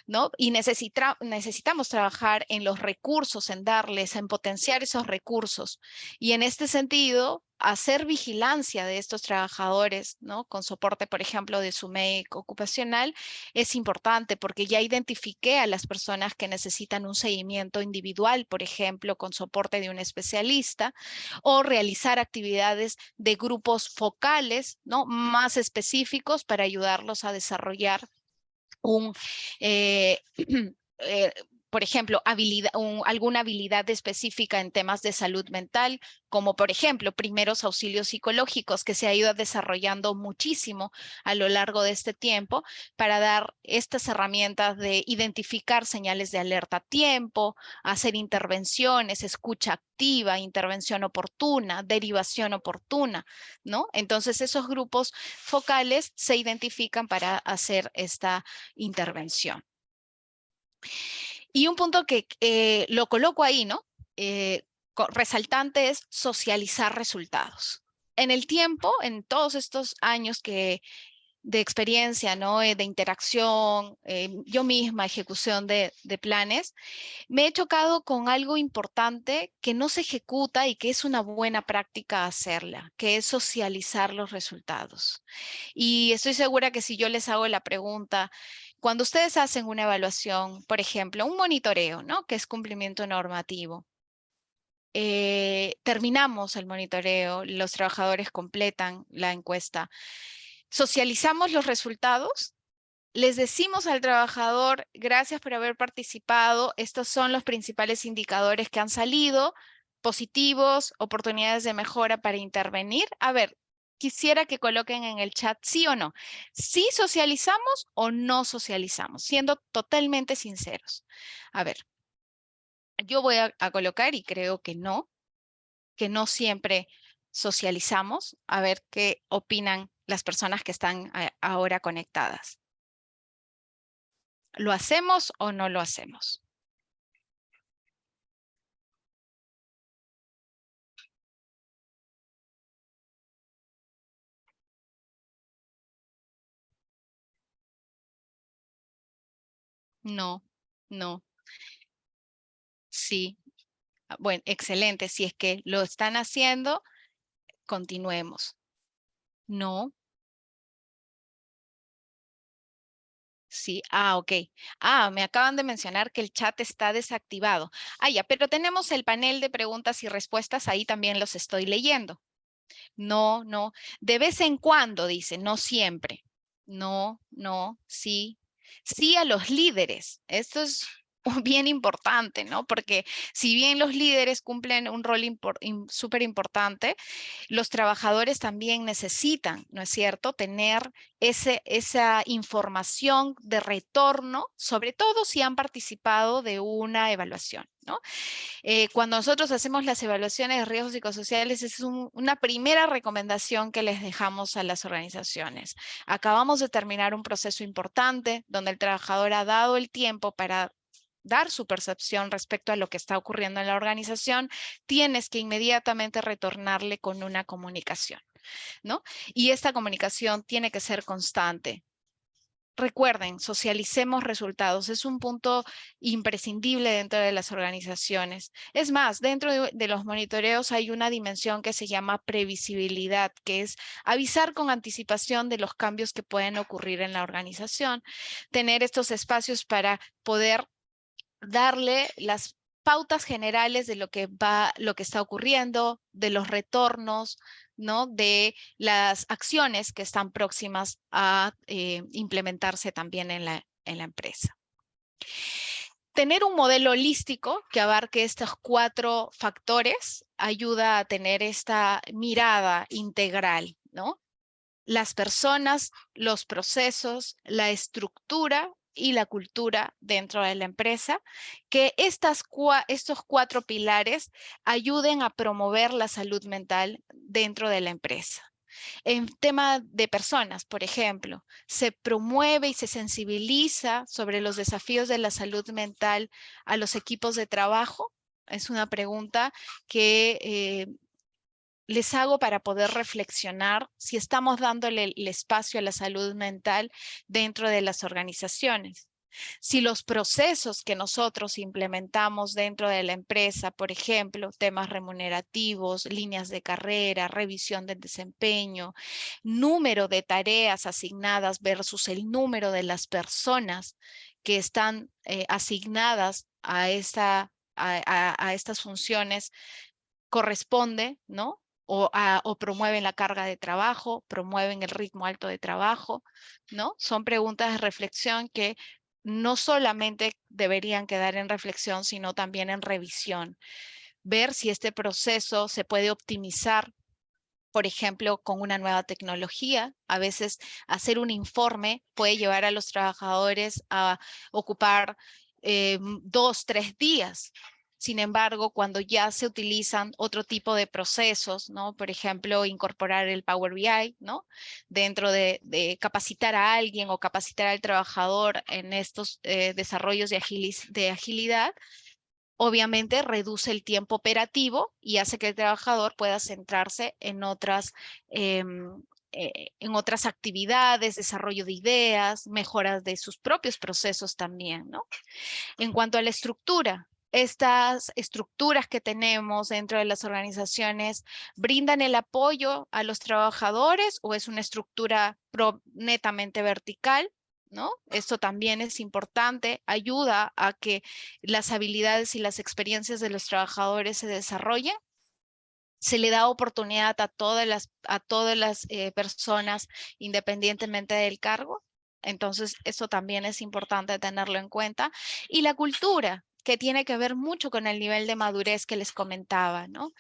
A: ¿no? Y necesitamos trabajar en los recursos, en darles, en potenciar esos recursos. Y en este sentido, hacer vigilancia de estos trabajadores, ¿no? Con soporte, por ejemplo, de su médico ocupacional, es importante porque ya identifiqué a las personas que necesitan un seguimiento individual, por ejemplo, con soporte de un especialista, o realizar actividades de grupos focales, ¿no? Más específicos para ayudarlos a desarrollar un, eh, eh, por ejemplo, alguna habilidad específica en temas de salud mental, como por ejemplo, primeros auxilios psicológicos que se ha ido desarrollando muchísimo a lo largo de este tiempo para dar estas herramientas de identificar señales de alerta a tiempo, hacer intervenciones, escucha activa, intervención oportuna, derivación oportuna, ¿no? Entonces, esos grupos focales se identifican para hacer esta intervención. Y un punto que lo coloco ahí, ¿no? Resaltante es socializar resultados. En el tiempo, en todos estos años de experiencia, ¿no? De interacción, yo misma, ejecución de planes, me he chocado con algo importante que no se ejecuta y que es una buena práctica hacerla, que es socializar los resultados. Y estoy segura que si yo les hago la pregunta, cuando ustedes hacen una evaluación, por ejemplo, un monitoreo, ¿no? Que es cumplimiento normativo. Terminamos el monitoreo, los trabajadores completan la encuesta. Socializamos los resultados, les decimos al trabajador, gracias por haber participado, estos son los principales indicadores que han salido, positivos, oportunidades de mejora para intervenir. A ver, quisiera que coloquen en el chat sí o no. ¿Sí socializamos o no socializamos? Siendo totalmente sinceros. A ver, yo voy a colocar y creo que no siempre socializamos. A ver qué opinan las personas que están ahora conectadas. ¿Lo hacemos o no lo hacemos? No, no, sí. Bueno, excelente. Si es que lo están haciendo, continuemos. No, sí. Ok. Me acaban de mencionar que el chat está desactivado. Ya, pero tenemos el panel de preguntas y respuestas, ahí también los estoy leyendo. No, no. De vez en cuando, dice, no siempre. No, no, sí. Sí a los líderes. Esto es bien importante, ¿no? Porque si bien los líderes cumplen un rol súper importante, los trabajadores también necesitan, ¿no es cierto?, tener esa información de retorno, sobre todo si han participado de una evaluación, ¿no? Cuando nosotros hacemos las evaluaciones de riesgos psicosociales, es una primera recomendación que les dejamos a las organizaciones. Acabamos de terminar un proceso importante donde el trabajador ha dado el tiempo para dar su percepción respecto a lo que está ocurriendo en la organización, tienes que inmediatamente retornarle con una comunicación, ¿no? Y esta comunicación tiene que ser constante. Recuerden, socialicemos resultados. Es un punto imprescindible dentro de las organizaciones. Es más, dentro de los monitoreos hay una dimensión que se llama previsibilidad, que es avisar con anticipación de los cambios que pueden ocurrir en la organización. Tener estos espacios para poder darle las pautas generales de lo que está ocurriendo, de los retornos, ¿no? De las acciones que están próximas a implementarse también en la empresa. Tener un modelo holístico que abarque estos 4 factores ayuda a tener esta mirada integral, ¿no? Las personas, los procesos, la estructura y la cultura dentro de la empresa, que estos 4 pilares ayuden a promover la salud mental dentro de la empresa. En tema de personas, por ejemplo, se promueve y se sensibiliza sobre los desafíos de la salud mental a los equipos de trabajo. Es una pregunta que les hago para poder reflexionar si estamos dándole el espacio a la salud mental dentro de las organizaciones. Si los procesos que nosotros implementamos dentro de la empresa, por ejemplo, temas remunerativos, líneas de carrera, revisión del desempeño, número de tareas asignadas versus el número de las personas que están asignadas a estas funciones, corresponde, ¿no? O promueven la carga de trabajo, promueven el ritmo alto de trabajo, ¿no? Son preguntas de reflexión que no solamente deberían quedar en reflexión, sino también en revisión. Ver si este proceso se puede optimizar, por ejemplo, con una nueva tecnología. A veces hacer un informe puede llevar a los trabajadores a ocupar 2, 3 días. Sin embargo, cuando ya se utilizan otro tipo de procesos, ¿no? Por ejemplo, incorporar el Power BI, ¿no? Dentro de capacitar a alguien o capacitar al trabajador en estos desarrollos de agilidad, obviamente reduce el tiempo operativo y hace que el trabajador pueda centrarse en otras actividades, desarrollo de ideas, mejoras de sus propios procesos también, ¿no? En cuanto a la estructura, estas estructuras que tenemos dentro de las organizaciones, ¿brindan el apoyo a los trabajadores o es una estructura netamente vertical? ¿No? Esto también es importante, ayuda a que las habilidades y las experiencias de los trabajadores se desarrollen. Se le da oportunidad a todas las personas independientemente del cargo. Entonces, eso también es importante tenerlo en cuenta. Y la cultura, que tiene que ver mucho con el nivel de madurez que les comentaba, ¿no?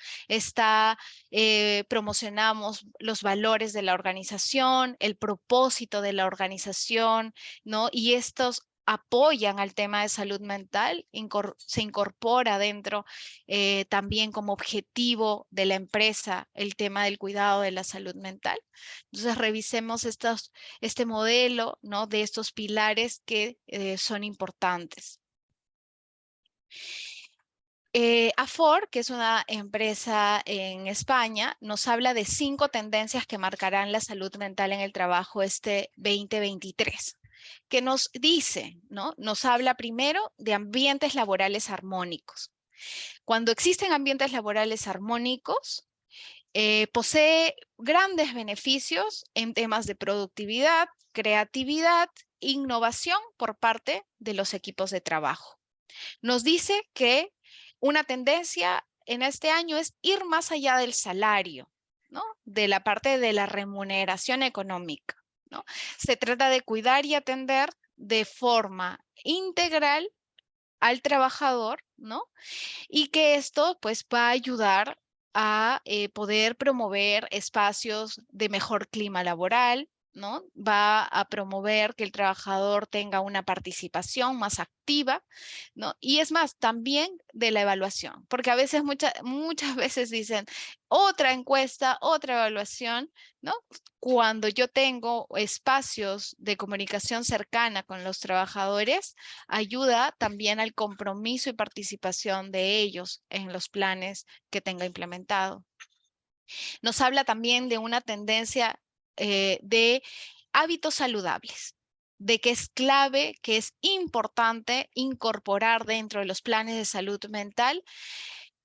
A: Promocionamos los valores de la organización, el propósito de la organización, ¿no? Y estos apoyan al tema de salud mental, se incorpora dentro también como objetivo de la empresa el tema del cuidado de la salud mental. Entonces, revisemos este modelo, ¿no? De estos pilares que son importantes. Afor, que es una empresa en España, nos habla de 5 tendencias que marcarán la salud mental en el trabajo este 2023. Que nos dice, ¿no? Nos habla primero de ambientes laborales armónicos. Cuando existen ambientes laborales armónicos, posee grandes beneficios en temas de productividad, creatividad, innovación por parte de los equipos de trabajo. Nos dice que una tendencia en este año es ir más allá del salario, ¿no? De la parte de la remuneración económica, ¿no? Se trata de cuidar y atender de forma integral al trabajador, ¿no? Y que esto pues va a ayudar a poder promover espacios de mejor clima laboral, ¿no? Va a promover que el trabajador tenga una participación más activa, ¿no? Y es más, también de la evaluación, porque a veces, muchas veces dicen otra encuesta, otra evaluación, ¿no? Cuando yo tengo espacios de comunicación cercana con los trabajadores, ayuda también al compromiso y participación de ellos en los planes que tenga implementado. Nos habla también de una tendencia de hábitos saludables, de que es clave, que es importante incorporar dentro de los planes de salud mental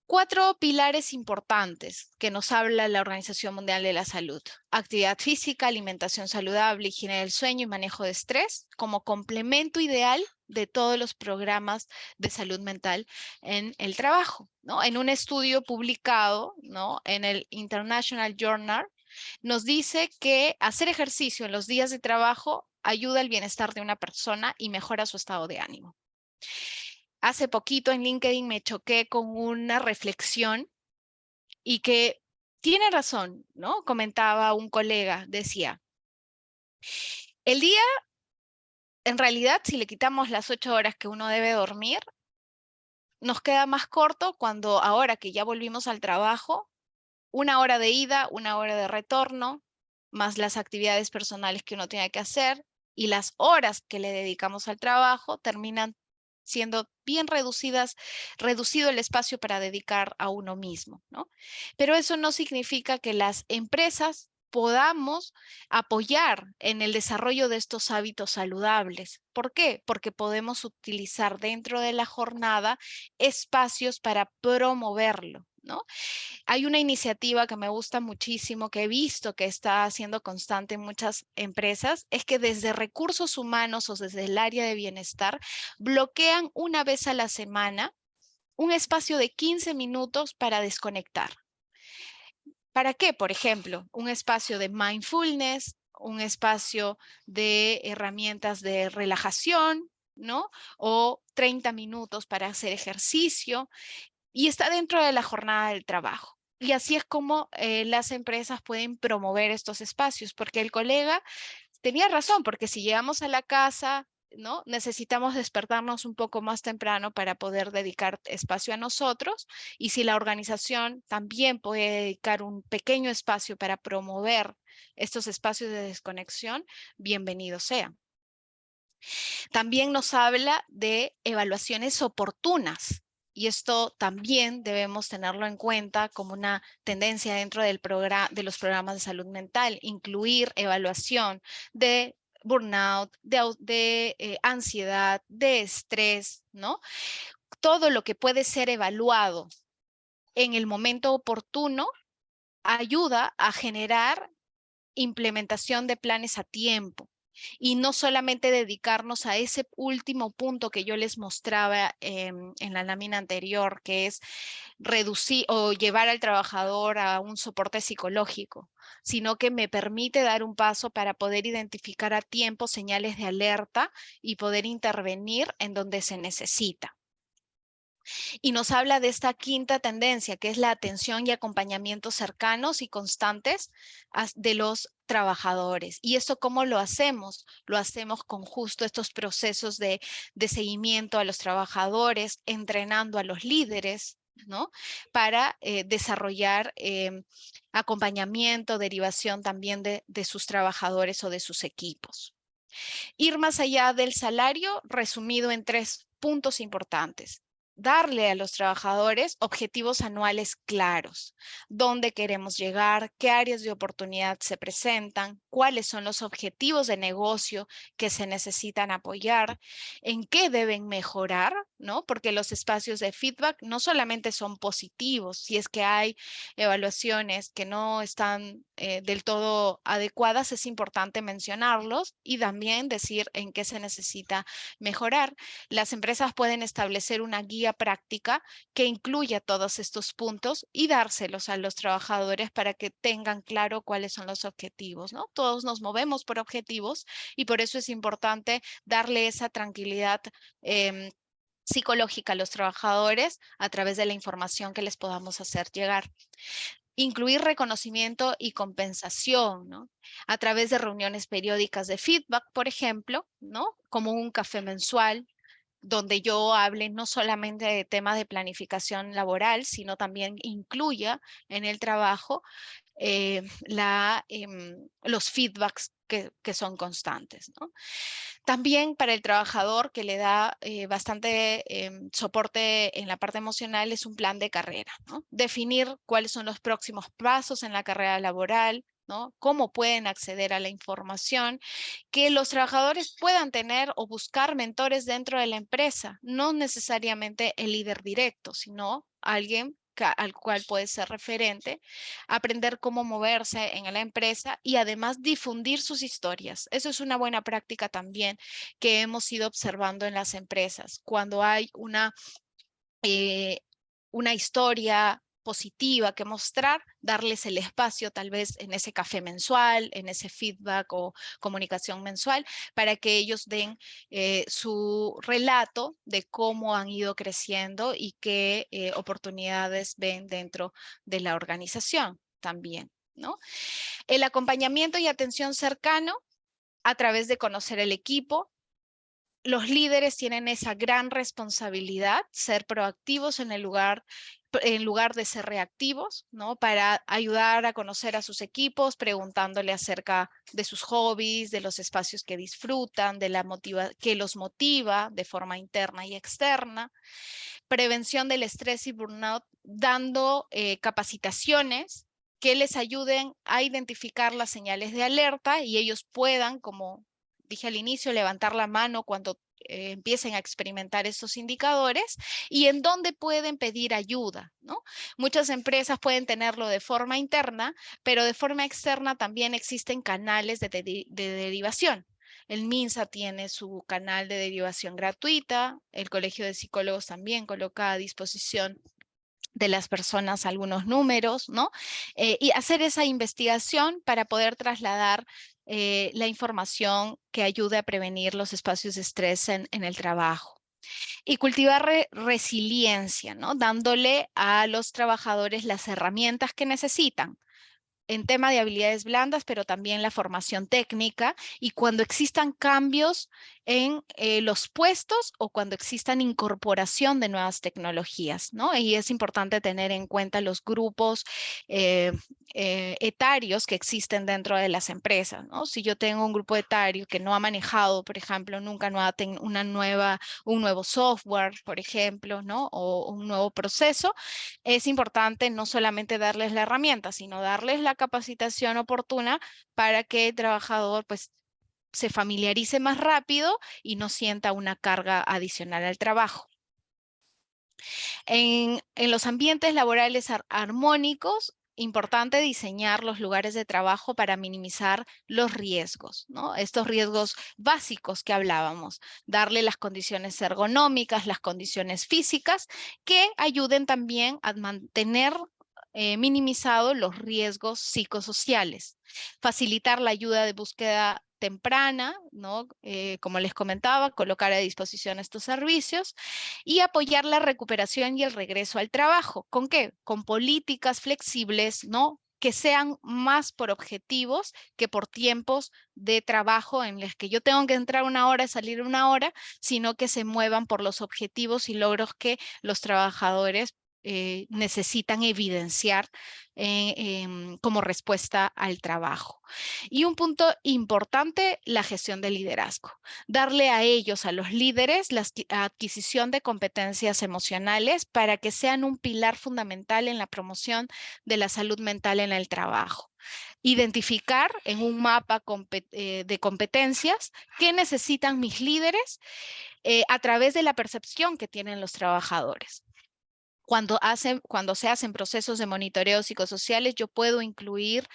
A: 4 pilares importantes que nos habla la Organización Mundial de la Salud: actividad física, alimentación saludable, higiene del sueño y manejo de estrés como complemento ideal de todos los programas de salud mental en el trabajo, ¿no? En un estudio publicado, ¿no? En el International Journal, nos dice que hacer ejercicio en los días de trabajo ayuda al bienestar de una persona y mejora su estado de ánimo. Hace poquito en LinkedIn me choqué con una reflexión y que tiene razón, ¿no? Comentaba un colega, decía, el día, en realidad, si le quitamos las 8 horas que uno debe dormir, nos queda más corto cuando ahora que ya volvimos al trabajo, 1 hora de ida, 1 hora de retorno, más las actividades personales que uno tiene que hacer y las horas que le dedicamos al trabajo terminan siendo bien reducidas, reducido el espacio para dedicar a uno mismo, ¿no? Pero eso no significa que las empresas podamos apoyar en el desarrollo de estos hábitos saludables. ¿Por qué? Porque podemos utilizar dentro de la jornada espacios para promoverlo, ¿no? Hay una iniciativa que me gusta muchísimo, que he visto que está siendo constante en muchas empresas, es que desde recursos humanos o desde el área de bienestar bloquean una vez a la semana un espacio de 15 minutos para desconectar. ¿Para qué? Por ejemplo, un espacio de mindfulness, un espacio de herramientas de relajación, ¿no? O 30 minutos para hacer ejercicio y está dentro de la jornada del trabajo. Y así es como las empresas pueden promover estos espacios, porque el colega tenía razón, porque si llegamos a la casa ¿no? Necesitamos despertarnos un poco más temprano para poder dedicar espacio a nosotros, y si la organización también puede dedicar un pequeño espacio para promover estos espacios de desconexión, bienvenido sea. También nos habla de evaluaciones oportunas. Y esto también debemos tenerlo en cuenta como una tendencia dentro de los programas de salud mental, incluir evaluación de burnout, de ansiedad, de estrés, ¿no? Todo lo que puede ser evaluado en el momento oportuno ayuda a generar implementación de planes a tiempo. Y no solamente dedicarnos a ese último punto que yo les mostraba en la lámina anterior, que es reducir o llevar al trabajador a un soporte psicológico, sino que me permite dar un paso para poder identificar a tiempo señales de alerta y poder intervenir en donde se necesita. Y nos habla de esta quinta tendencia, que es la atención y acompañamiento cercanos y constantes de los trabajadores. ¿Y eso cómo lo hacemos? Lo hacemos con justo estos procesos de seguimiento a los trabajadores, entrenando a los líderes, ¿no? Para desarrollar acompañamiento, derivación también de sus trabajadores o de sus equipos. Ir más allá del salario, resumido en 3 puntos importantes. Darle a los trabajadores objetivos anuales claros, dónde queremos llegar, qué áreas de oportunidad se presentan, cuáles son los objetivos de negocio que se necesitan apoyar, en qué deben mejorar, ¿no? Porque los espacios de feedback no solamente son positivos, si es que hay evaluaciones que no están del todo adecuadas, es importante mencionarlos y también decir en qué se necesita mejorar. Las empresas pueden establecer una guía práctica que incluya todos estos puntos y dárselos a los trabajadores para que tengan claro cuáles son los objetivos, ¿no? Todos nos movemos por objetivos y por eso es importante darle esa tranquilidad psicológica a los trabajadores a través de la información que les podamos hacer llegar. Incluir reconocimiento y compensación, ¿no? A través de reuniones periódicas de feedback, por ejemplo, ¿no? Como un café mensual, donde yo hable no solamente de temas de planificación laboral, sino también incluya en el trabajo los feedbacks que son constantes, ¿no? También para el trabajador que le da bastante soporte en la parte emocional es un plan de carrera, ¿no? Definir cuáles son los próximos pasos en la carrera laboral, ¿no? Cómo pueden acceder a la información, que los trabajadores puedan tener o buscar mentores dentro de la empresa, no necesariamente el líder directo, sino alguien al cual puede ser referente, aprender cómo moverse en la empresa y además difundir sus historias. Eso es una buena práctica también que hemos ido observando en las empresas. Cuando hay una historia positiva que mostrar, darles el espacio tal vez en ese café mensual, en ese feedback o comunicación mensual, para que ellos den su relato de cómo han ido creciendo y qué oportunidades ven dentro de la organización también, ¿no? El acompañamiento y atención cercano a través de conocer el equipo. Los líderes tienen esa gran responsabilidad, ser proactivos en lugar de ser reactivos, ¿no? Para ayudar a conocer a sus equipos, preguntándole acerca de sus hobbies, de los espacios que disfrutan, que los motiva de forma interna y externa. Prevención del estrés y burnout, dando capacitaciones que les ayuden a identificar las señales de alerta y ellos puedan, como dije al inicio, levantar la mano cuando empiecen a experimentar estos indicadores y en dónde pueden pedir ayuda, ¿no? Muchas empresas pueden tenerlo de forma interna, pero de forma externa también existen canales de derivación. El MINSA tiene su canal de derivación gratuita, el Colegio de Psicólogos también coloca a disposición de las personas algunos números, ¿no? Y hacer esa investigación para poder trasladar la información que ayude a prevenir los espacios de estrés en el trabajo. Y cultivar resiliencia, ¿no? Dándole a los trabajadores las herramientas que necesitan en tema de habilidades blandas, pero también la formación técnica y cuando existan cambios en los puestos o cuando existan incorporación de nuevas tecnologías, ¿no? Y es importante tener en cuenta los grupos etarios que existen dentro de las empresas, ¿no? Si yo tengo un grupo etario que no ha manejado, por ejemplo, nunca un nuevo software, por ejemplo, ¿no? O un nuevo proceso, es importante no solamente darles la herramienta, sino darles la capacitación oportuna para que el trabajador, pues, se familiarice más rápido y no sienta una carga adicional al trabajo. En los ambientes laborales armónicos, importante diseñar los lugares de trabajo para minimizar los riesgos, ¿no? Estos riesgos básicos que hablábamos, darle las condiciones ergonómicas, las condiciones físicas que ayuden también a mantener minimizado los riesgos psicosociales, facilitar la ayuda de búsqueda temprana, ¿no? Como les comentaba, colocar a disposición estos servicios y apoyar la recuperación y el regreso al trabajo. ¿Con qué? Con políticas flexibles, ¿no? Que sean más por objetivos que por tiempos de trabajo en los que yo tengo que entrar una hora y salir una hora, sino que se muevan por los objetivos y logros que los trabajadores necesitan evidenciar como respuesta al trabajo. Y un punto importante, la gestión del liderazgo. Darle a ellos, a los líderes, la adquisición de competencias emocionales para que sean un pilar fundamental en la promoción de la salud mental en el trabajo. Identificar en un mapa de competencias qué necesitan mis líderes a través de la percepción que tienen los trabajadores. Cuando se hacen procesos de monitoreo psicosociales, yo puedo incluir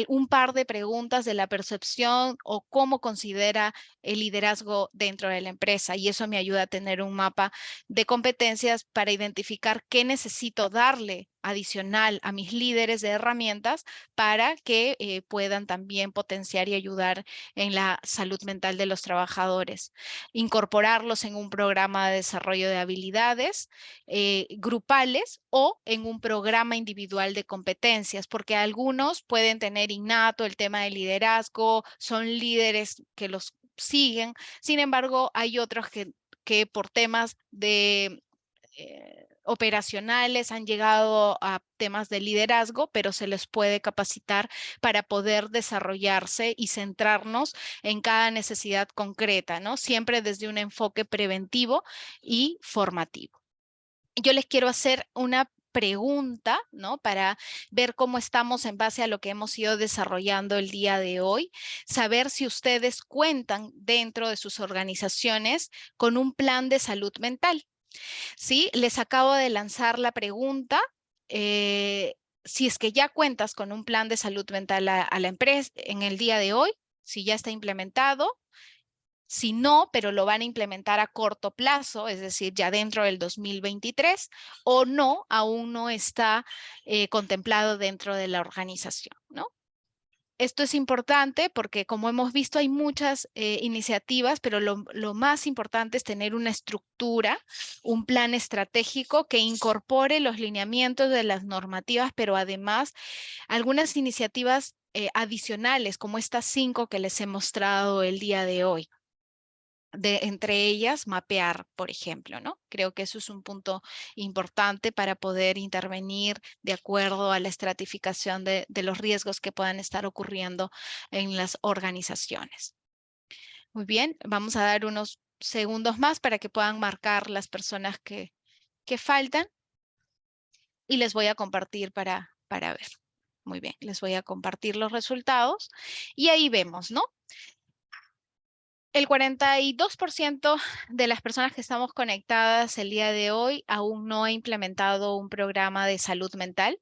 A: un par de preguntas de la percepción o cómo considera el liderazgo dentro de la empresa. Y eso me ayuda a tener un mapa de competencias para identificar qué necesito darle adicional a mis líderes de herramientas para que puedan también potenciar y ayudar en la salud mental de los trabajadores. Incorporarlos en un programa de desarrollo de habilidades grupales o en un programa individual de competencias, porque algunos pueden tener innato el tema de liderazgo, son líderes que los siguen, sin embargo, hay otros que por temas de operacionales han llegado a temas de liderazgo, pero se les puede capacitar para poder desarrollarse y centrarnos en cada necesidad concreta, ¿no? Siempre desde un enfoque preventivo y formativo. Yo les quiero hacer una pregunta, ¿no? Para ver cómo estamos en base a lo que hemos ido desarrollando el día de hoy, saber si ustedes cuentan dentro de sus organizaciones con un plan de salud mental. Sí, les acabo de lanzar la pregunta. Si es que ya cuentas con un plan de salud mental a la empresa en el día de hoy, si ya está implementado, si no, pero lo van a implementar a corto plazo, es decir, ya dentro del 2023, o no, aún no está contemplado dentro de la organización, ¿no? Esto es importante porque, como hemos visto, hay muchas iniciativas, pero lo más importante es tener una estructura, un plan estratégico que incorpore los lineamientos de las normativas, pero además algunas iniciativas adicionales, como estas 5 que les he mostrado el día de hoy. Entre ellas, mapear, por ejemplo, ¿no? Creo que eso es un punto importante para poder intervenir de acuerdo a la estratificación de los riesgos que puedan estar ocurriendo en las organizaciones. Muy bien, vamos a dar unos segundos más para que puedan marcar las personas que faltan y les voy a compartir para ver. Muy bien, les voy a compartir los resultados y ahí vemos, ¿no? El 42% de las personas que estamos conectadas el día de hoy aún no ha implementado un programa de salud mental.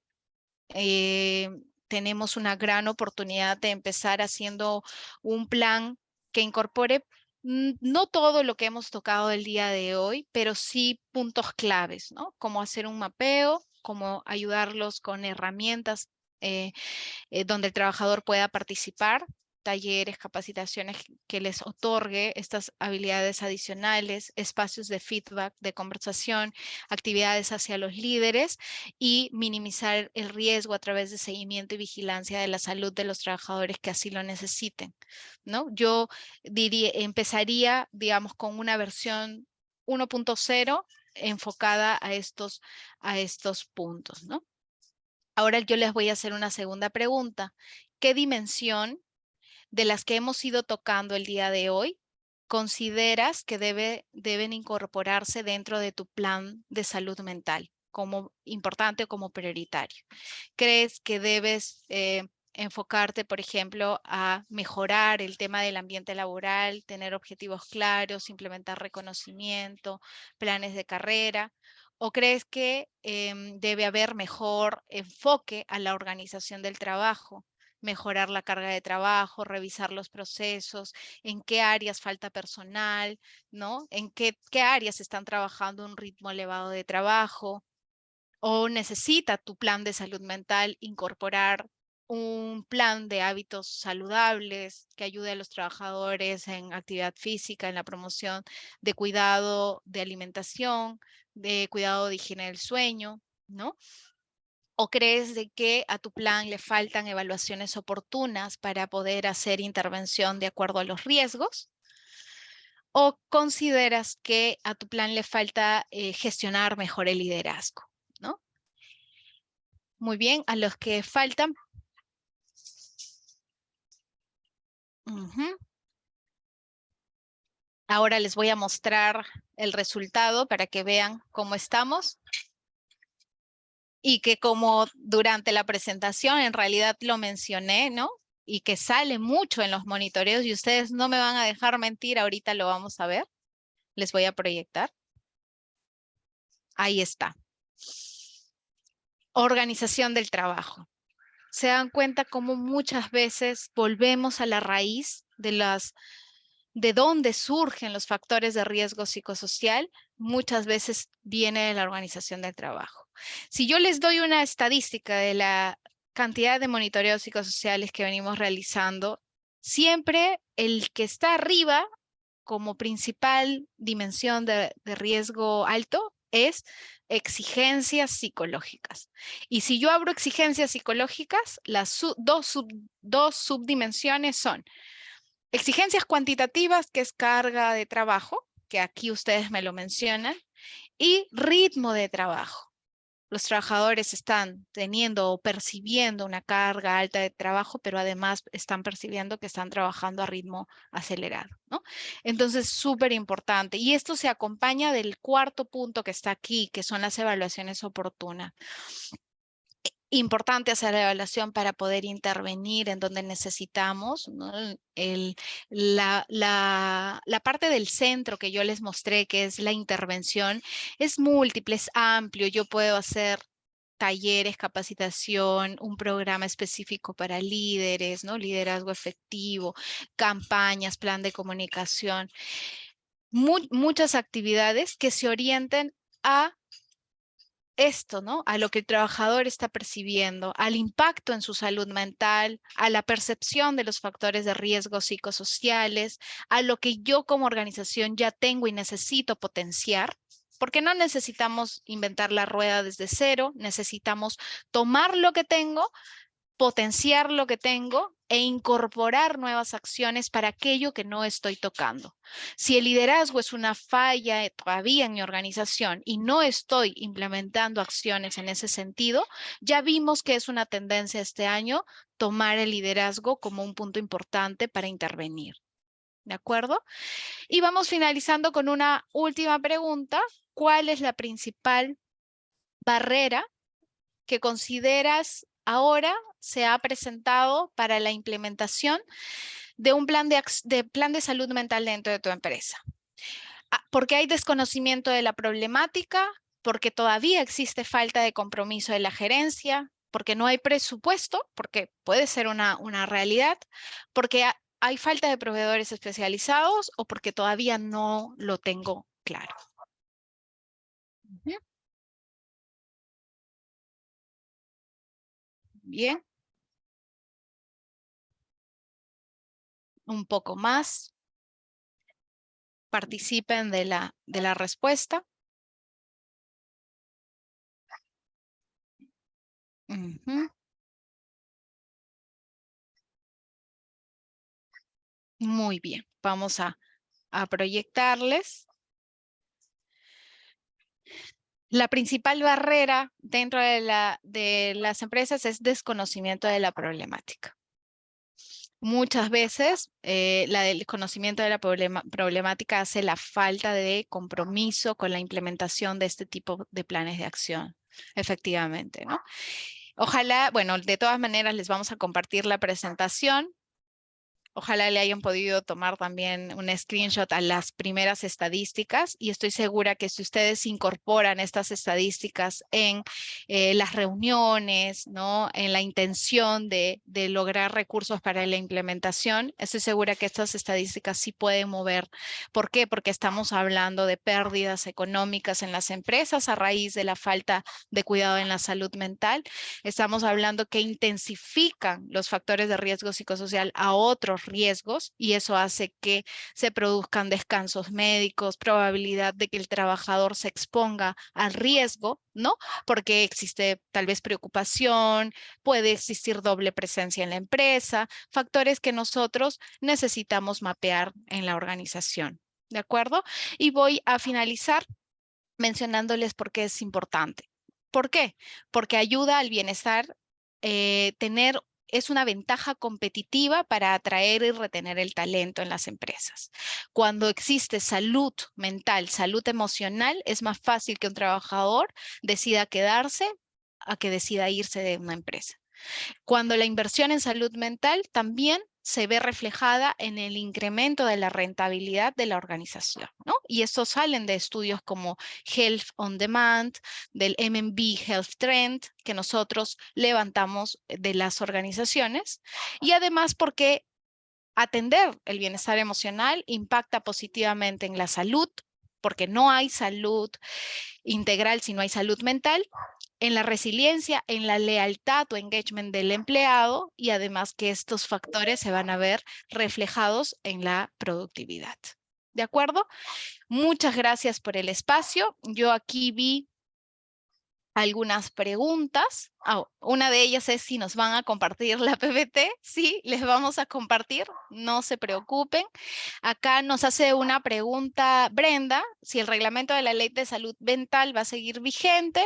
A: Tenemos una gran oportunidad de empezar haciendo un plan que incorpore no todo lo que hemos tocado el día de hoy, pero sí puntos claves, ¿no? Cómo hacer un mapeo, cómo ayudarlos con herramientas donde el trabajador pueda participar, talleres, capacitaciones que les otorgue estas habilidades adicionales, espacios de feedback, de conversación, actividades hacia los líderes y minimizar el riesgo a través de seguimiento y vigilancia de la salud de los trabajadores que así lo necesiten, ¿no? Yo empezaría, digamos, con una versión 1.0 enfocada a estos puntos, ¿no? Ahora yo les voy a hacer una segunda pregunta. ¿Qué dimensión de las que hemos ido tocando el día de hoy consideras que deben incorporarse dentro de tu plan de salud mental como importante o como prioritario? ¿Crees que debes enfocarte, por ejemplo, a mejorar el tema del ambiente laboral, tener objetivos claros, implementar reconocimiento, planes de carrera? ¿O crees que debe haber mejor enfoque a la organización del trabajo? Mejorar la carga de trabajo, revisar los procesos, en qué áreas falta personal, ¿no? En qué áreas están trabajando un ritmo elevado de trabajo, o necesita tu plan de salud mental incorporar un plan de hábitos saludables que ayude a los trabajadores en actividad física, en la promoción de cuidado de alimentación, de cuidado de higiene del sueño, ¿no? ¿O crees de que a tu plan le faltan evaluaciones oportunas para poder hacer intervención de acuerdo a los riesgos? ¿O consideras que a tu plan le falta gestionar mejor el liderazgo, ¿no? Muy bien, a los que faltan. Ujú. Ahora les voy a mostrar el resultado para que vean cómo estamos. Y que como durante la presentación en realidad lo mencioné, ¿no? Y que sale mucho en los monitoreos y ustedes no me van a dejar mentir, ahorita lo vamos a ver. Les voy a proyectar. Ahí está. Organización del trabajo. Se dan cuenta cómo muchas veces volvemos a la raíz de dónde surgen los factores de riesgo psicosocial, muchas veces viene de la organización del trabajo. Si yo les doy una estadística de la cantidad de monitoreos psicosociales que venimos realizando, siempre el que está arriba como principal dimensión de riesgo alto es exigencias psicológicas. Y si yo abro exigencias psicológicas, las dos subdimensiones son exigencias cuantitativas, que es carga de trabajo, que aquí ustedes me lo mencionan, y ritmo de trabajo. Los trabajadores están teniendo o percibiendo una carga alta de trabajo, pero además están percibiendo que están trabajando a ritmo acelerado, ¿no? Entonces, súper importante. Y esto se acompaña del cuarto punto que está aquí, que son las evaluaciones oportunas. Importante hacer la evaluación para poder intervenir en donde necesitamos, ¿no? La parte del centro que yo les mostré, que es la intervención, es múltiple, es amplio. Yo puedo hacer talleres, capacitación, un programa específico para líderes, ¿no? Liderazgo efectivo, campañas, plan de comunicación, muchas actividades que se orienten a esto, ¿no? A lo que el trabajador está percibiendo, al impacto en su salud mental, a la percepción de los factores de riesgo psicosociales, a lo que yo como organización ya tengo y necesito potenciar, porque no necesitamos inventar la rueda desde cero, necesitamos tomar lo que tengo, potenciar lo que tengo e incorporar nuevas acciones para aquello que no estoy tocando. Si el liderazgo es una falla todavía en mi organización y no estoy implementando acciones en ese sentido, ya vimos que es una tendencia este año tomar el liderazgo como un punto importante para intervenir. ¿De acuerdo? Y vamos finalizando con una última pregunta. ¿Cuál es la principal barrera que consideras ahora se ha presentado para la implementación de un plan de salud mental dentro de tu empresa? Porque hay desconocimiento de la problemática, porque todavía existe falta de compromiso de la gerencia, porque no hay presupuesto, porque puede ser una realidad, porque hay falta de proveedores especializados o porque todavía no lo tengo claro. Bien. Un poco más. Participen de la respuesta. Ujú. Muy bien, vamos a proyectarles. La principal barrera dentro de las empresas es desconocimiento de la problemática. Muchas veces el conocimiento de la problemática hace la falta de compromiso con la implementación de este tipo de planes de acción, efectivamente, ¿no? Ojalá, bueno, de todas maneras les vamos a compartir la presentación. Ojalá le hayan podido tomar también un screenshot a las primeras estadísticas y estoy segura que si ustedes incorporan estas estadísticas en las reuniones, ¿no? En la intención de lograr recursos para la implementación, estoy segura que estas estadísticas sí pueden mover. ¿Por qué? Porque estamos hablando de pérdidas económicas en las empresas a raíz de la falta de cuidado en la salud mental. Estamos hablando que intensifican los factores de riesgo psicosocial a otros riesgos y eso hace que se produzcan descansos médicos, probabilidad de que el trabajador se exponga al riesgo, ¿no? Porque existe tal vez preocupación, puede existir doble presencia en la empresa, factores que nosotros necesitamos mapear en la organización. ¿De acuerdo? Y voy a finalizar mencionándoles por qué es importante. ¿Por qué? Porque ayuda al bienestar, es una ventaja competitiva para atraer y retener el talento en las empresas. Cuando existe salud mental, salud emocional, es más fácil que un trabajador decida quedarse a que decida irse de una empresa. Cuando la inversión en salud mental también se ve reflejada en el incremento de la rentabilidad de la organización, ¿no? Y estos salen de estudios como Health on Demand, del MMB Health Trend, que nosotros levantamos de las organizaciones, y además porque atender el bienestar emocional impacta positivamente en la salud, porque no hay salud integral si no hay salud mental, en la resiliencia, en la lealtad o engagement del empleado y además que estos factores se van a ver reflejados en la productividad. ¿De acuerdo? Muchas gracias por el espacio. Yo aquí vi algunas preguntas. Una de ellas es si nos van a compartir la PPT. Sí, les vamos a compartir, no se preocupen. Acá nos hace una pregunta Brenda, si el reglamento de la Ley de Salud Mental va a seguir vigente.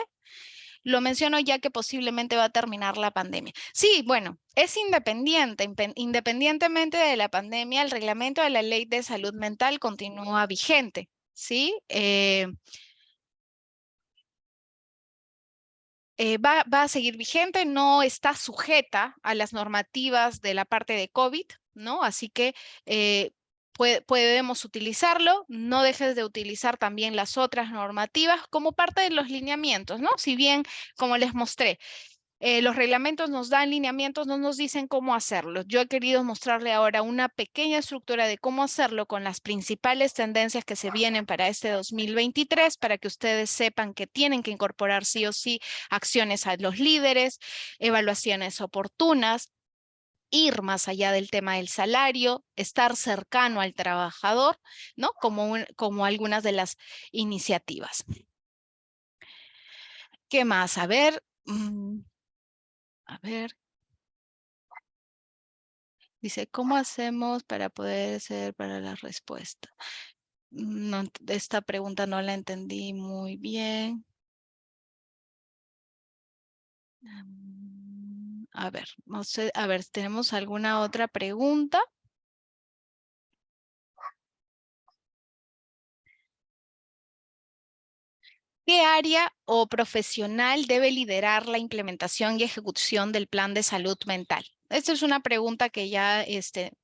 A: Lo menciono ya que posiblemente va a terminar la pandemia. Sí, bueno, es independiente. Independientemente de la pandemia, el reglamento de la Ley de Salud Mental continúa vigente, ¿sí? Va a seguir vigente, no está sujeta a las normativas de la parte de COVID, ¿no? Así que podemos utilizarlo, no dejes de utilizar también las otras normativas como parte de los lineamientos, ¿no? Si bien, como les mostré, los reglamentos nos dan lineamientos, no nos dicen cómo hacerlo. Yo he querido mostrarle ahora una pequeña estructura de cómo hacerlo con las principales tendencias que se vienen para este 2023, para que ustedes sepan que tienen que incorporar sí o sí acciones a los líderes, evaluaciones oportunas, ir más allá del tema del salario, estar cercano al trabajador, ¿no? Como algunas de las iniciativas. ¿Qué más? A ver. A ver. Dice, ¿cómo hacemos para poder ser para la respuesta? No, esta pregunta no la entendí muy bien. A ver, no sé, a ver, ¿tenemos alguna otra pregunta? ¿Qué área o profesional debe liderar la implementación y ejecución del plan de salud mental? Esta es una pregunta que ya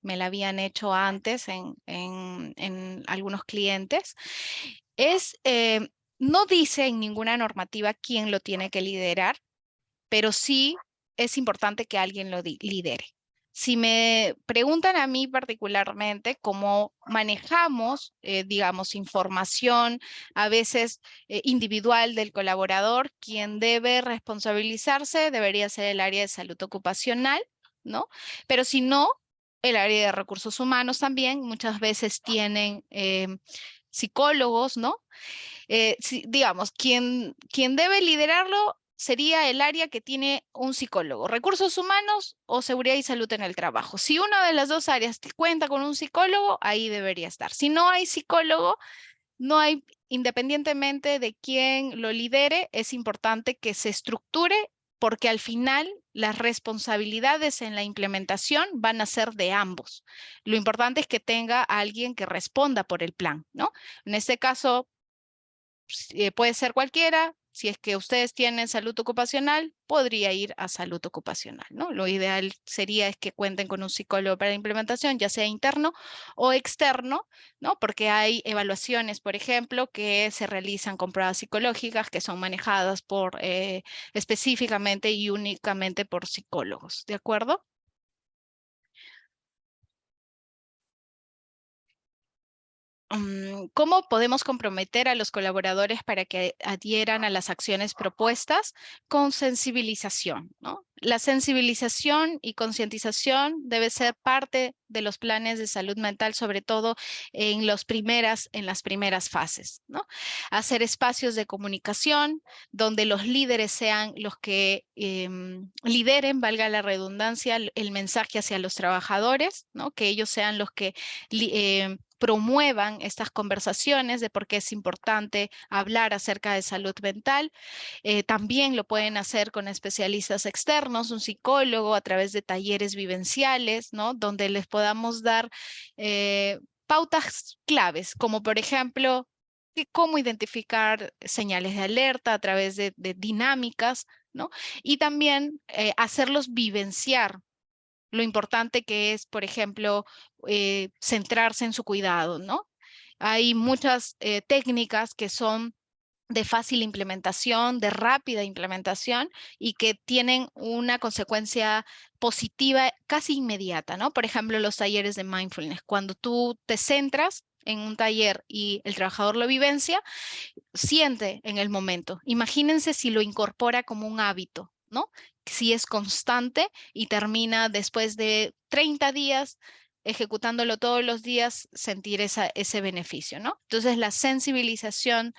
A: me la habían hecho antes en algunos clientes. No dice en ninguna normativa quién lo tiene que liderar, pero sí es importante que alguien lo lidere. Si me preguntan a mí particularmente cómo manejamos, digamos, información a veces individual del colaborador, quien debe responsabilizarse debería ser el área de salud ocupacional, ¿no? Pero si no, El área de recursos humanos también, muchas veces tienen psicólogos, ¿no? Digamos, quien debe liderarlo sería el área que tiene un psicólogo, recursos humanos o seguridad y salud en el trabajo. Si una de las dos áreas cuenta con un psicólogo, ahí debería estar. Si no hay psicólogo, no hay, independientemente de quién lo lidere, es importante que se estructure porque al final las responsabilidades en la implementación van a ser de ambos. Lo importante es que tenga a alguien que responda por el plan, ¿no? En este caso, puede ser cualquiera. Si es que ustedes tienen salud ocupacional, podría ir a salud ocupacional, ¿no? Lo ideal sería es que cuenten con un psicólogo para la implementación, ya sea interno o externo, ¿no? Porque hay evaluaciones, por ejemplo, que se realizan con pruebas psicológicas que son manejadas por específicamente y únicamente por psicólogos, ¿de acuerdo? ¿Cómo podemos comprometer a los colaboradores para que adhieran a las acciones propuestas? Con sensibilización, ¿no? La sensibilización y concientización debe ser parte de los planes de salud mental, sobre todo en las primeras fases, ¿no? Hacer espacios de comunicación donde los líderes sean los que lideren, valga la redundancia, el mensaje hacia los trabajadores, ¿no? Que ellos sean los que promuevan estas conversaciones de por qué es importante hablar acerca de salud mental. También lo pueden hacer con especialistas externos, un psicólogo, a través de talleres vivenciales, ¿no? Donde les podamos dar pautas claves, como por ejemplo, cómo identificar señales de alerta a través de dinámicas, ¿no? Y también hacerlos vivenciar lo importante que es, por ejemplo, centrarse en su cuidado, ¿no? Hay muchas técnicas que son de fácil implementación, de rápida implementación y que tienen una consecuencia positiva casi inmediata, ¿no? Por ejemplo, los talleres de mindfulness. Cuando tú te centras en un taller y el trabajador lo vivencia, siente en el momento. Imagínense si lo incorpora como un hábito, ¿no? Si es constante y termina después de 30 días ejecutándolo todos los días, sentir ese beneficio, ¿no? Entonces, la sensibilización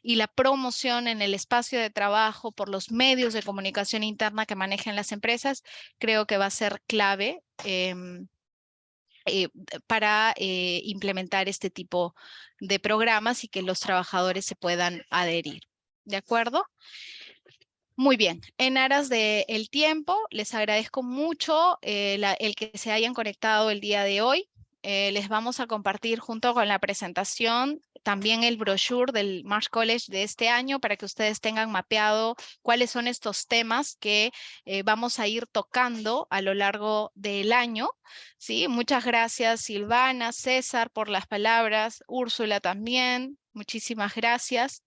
A: y la promoción en el espacio de trabajo por los medios de comunicación interna que manejan las empresas, creo que va a ser clave para implementar este tipo de programas y que los trabajadores se puedan adherir. ¿De acuerdo? Muy bien, en aras del tiempo, les agradezco mucho el que se hayan conectado el día de hoy. Les vamos a compartir junto con la presentación también el brochure del Marsh College de este año para que ustedes tengan mapeado cuáles son estos temas que vamos a ir tocando a lo largo del año. ¿Sí? Muchas gracias Silvana, César por las palabras, Úrsula también, muchísimas gracias.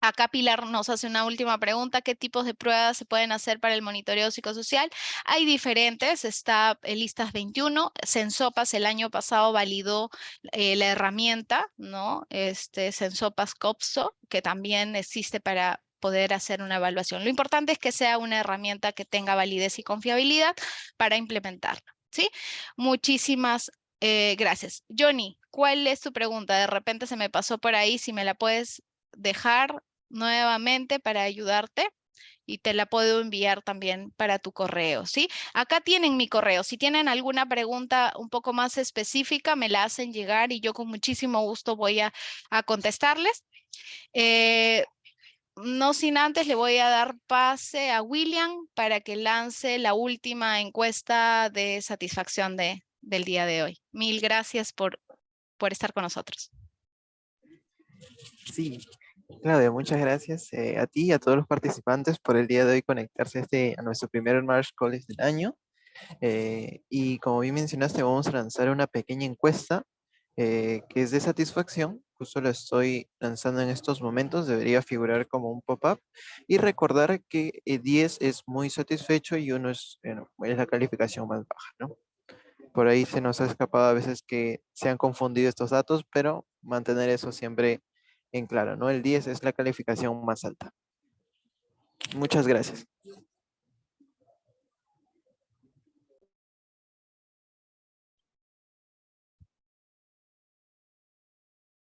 A: Acá Pilar nos hace una última pregunta. ¿Qué tipos de pruebas se pueden hacer para el monitoreo psicosocial? Hay diferentes, está Listas 21. Sensopas el año pasado validó la herramienta, ¿no? Sensopas COPSO, que también existe para poder hacer una evaluación. Lo importante es que sea una herramienta que tenga validez y confiabilidad para implementarla, ¿sí? Muchísimas gracias. Johnny, ¿cuál es tu pregunta? De repente se me pasó por ahí, si me la puedes dejar nuevamente para ayudarte y te la puedo enviar también para tu correo, ¿sí? Acá tienen mi correo. Si tienen alguna pregunta un poco más específica, me la hacen llegar y yo con muchísimo gusto voy a contestarles. No sin antes le voy a dar pase a William para que lance la última encuesta de satisfacción del día de hoy. Mil gracias por estar con nosotros.
B: Sí, Claudia, muchas gracias a ti y a todos los participantes por el día de hoy conectarse a nuestro primer March College del año. Y como bien mencionaste, vamos a lanzar una pequeña encuesta que es de satisfacción. Justo lo estoy lanzando en estos momentos, debería figurar como un pop-up. Y recordar que 10 es muy satisfecho y 1 es la calificación más baja, ¿no? Por ahí se nos ha escapado a veces que se han confundido estos datos, pero mantener eso siempre en claro, ¿no? El 10 es la calificación más alta. Muchas gracias.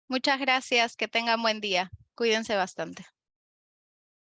A: Muchas gracias, que tengan buen día. Cuídense bastante.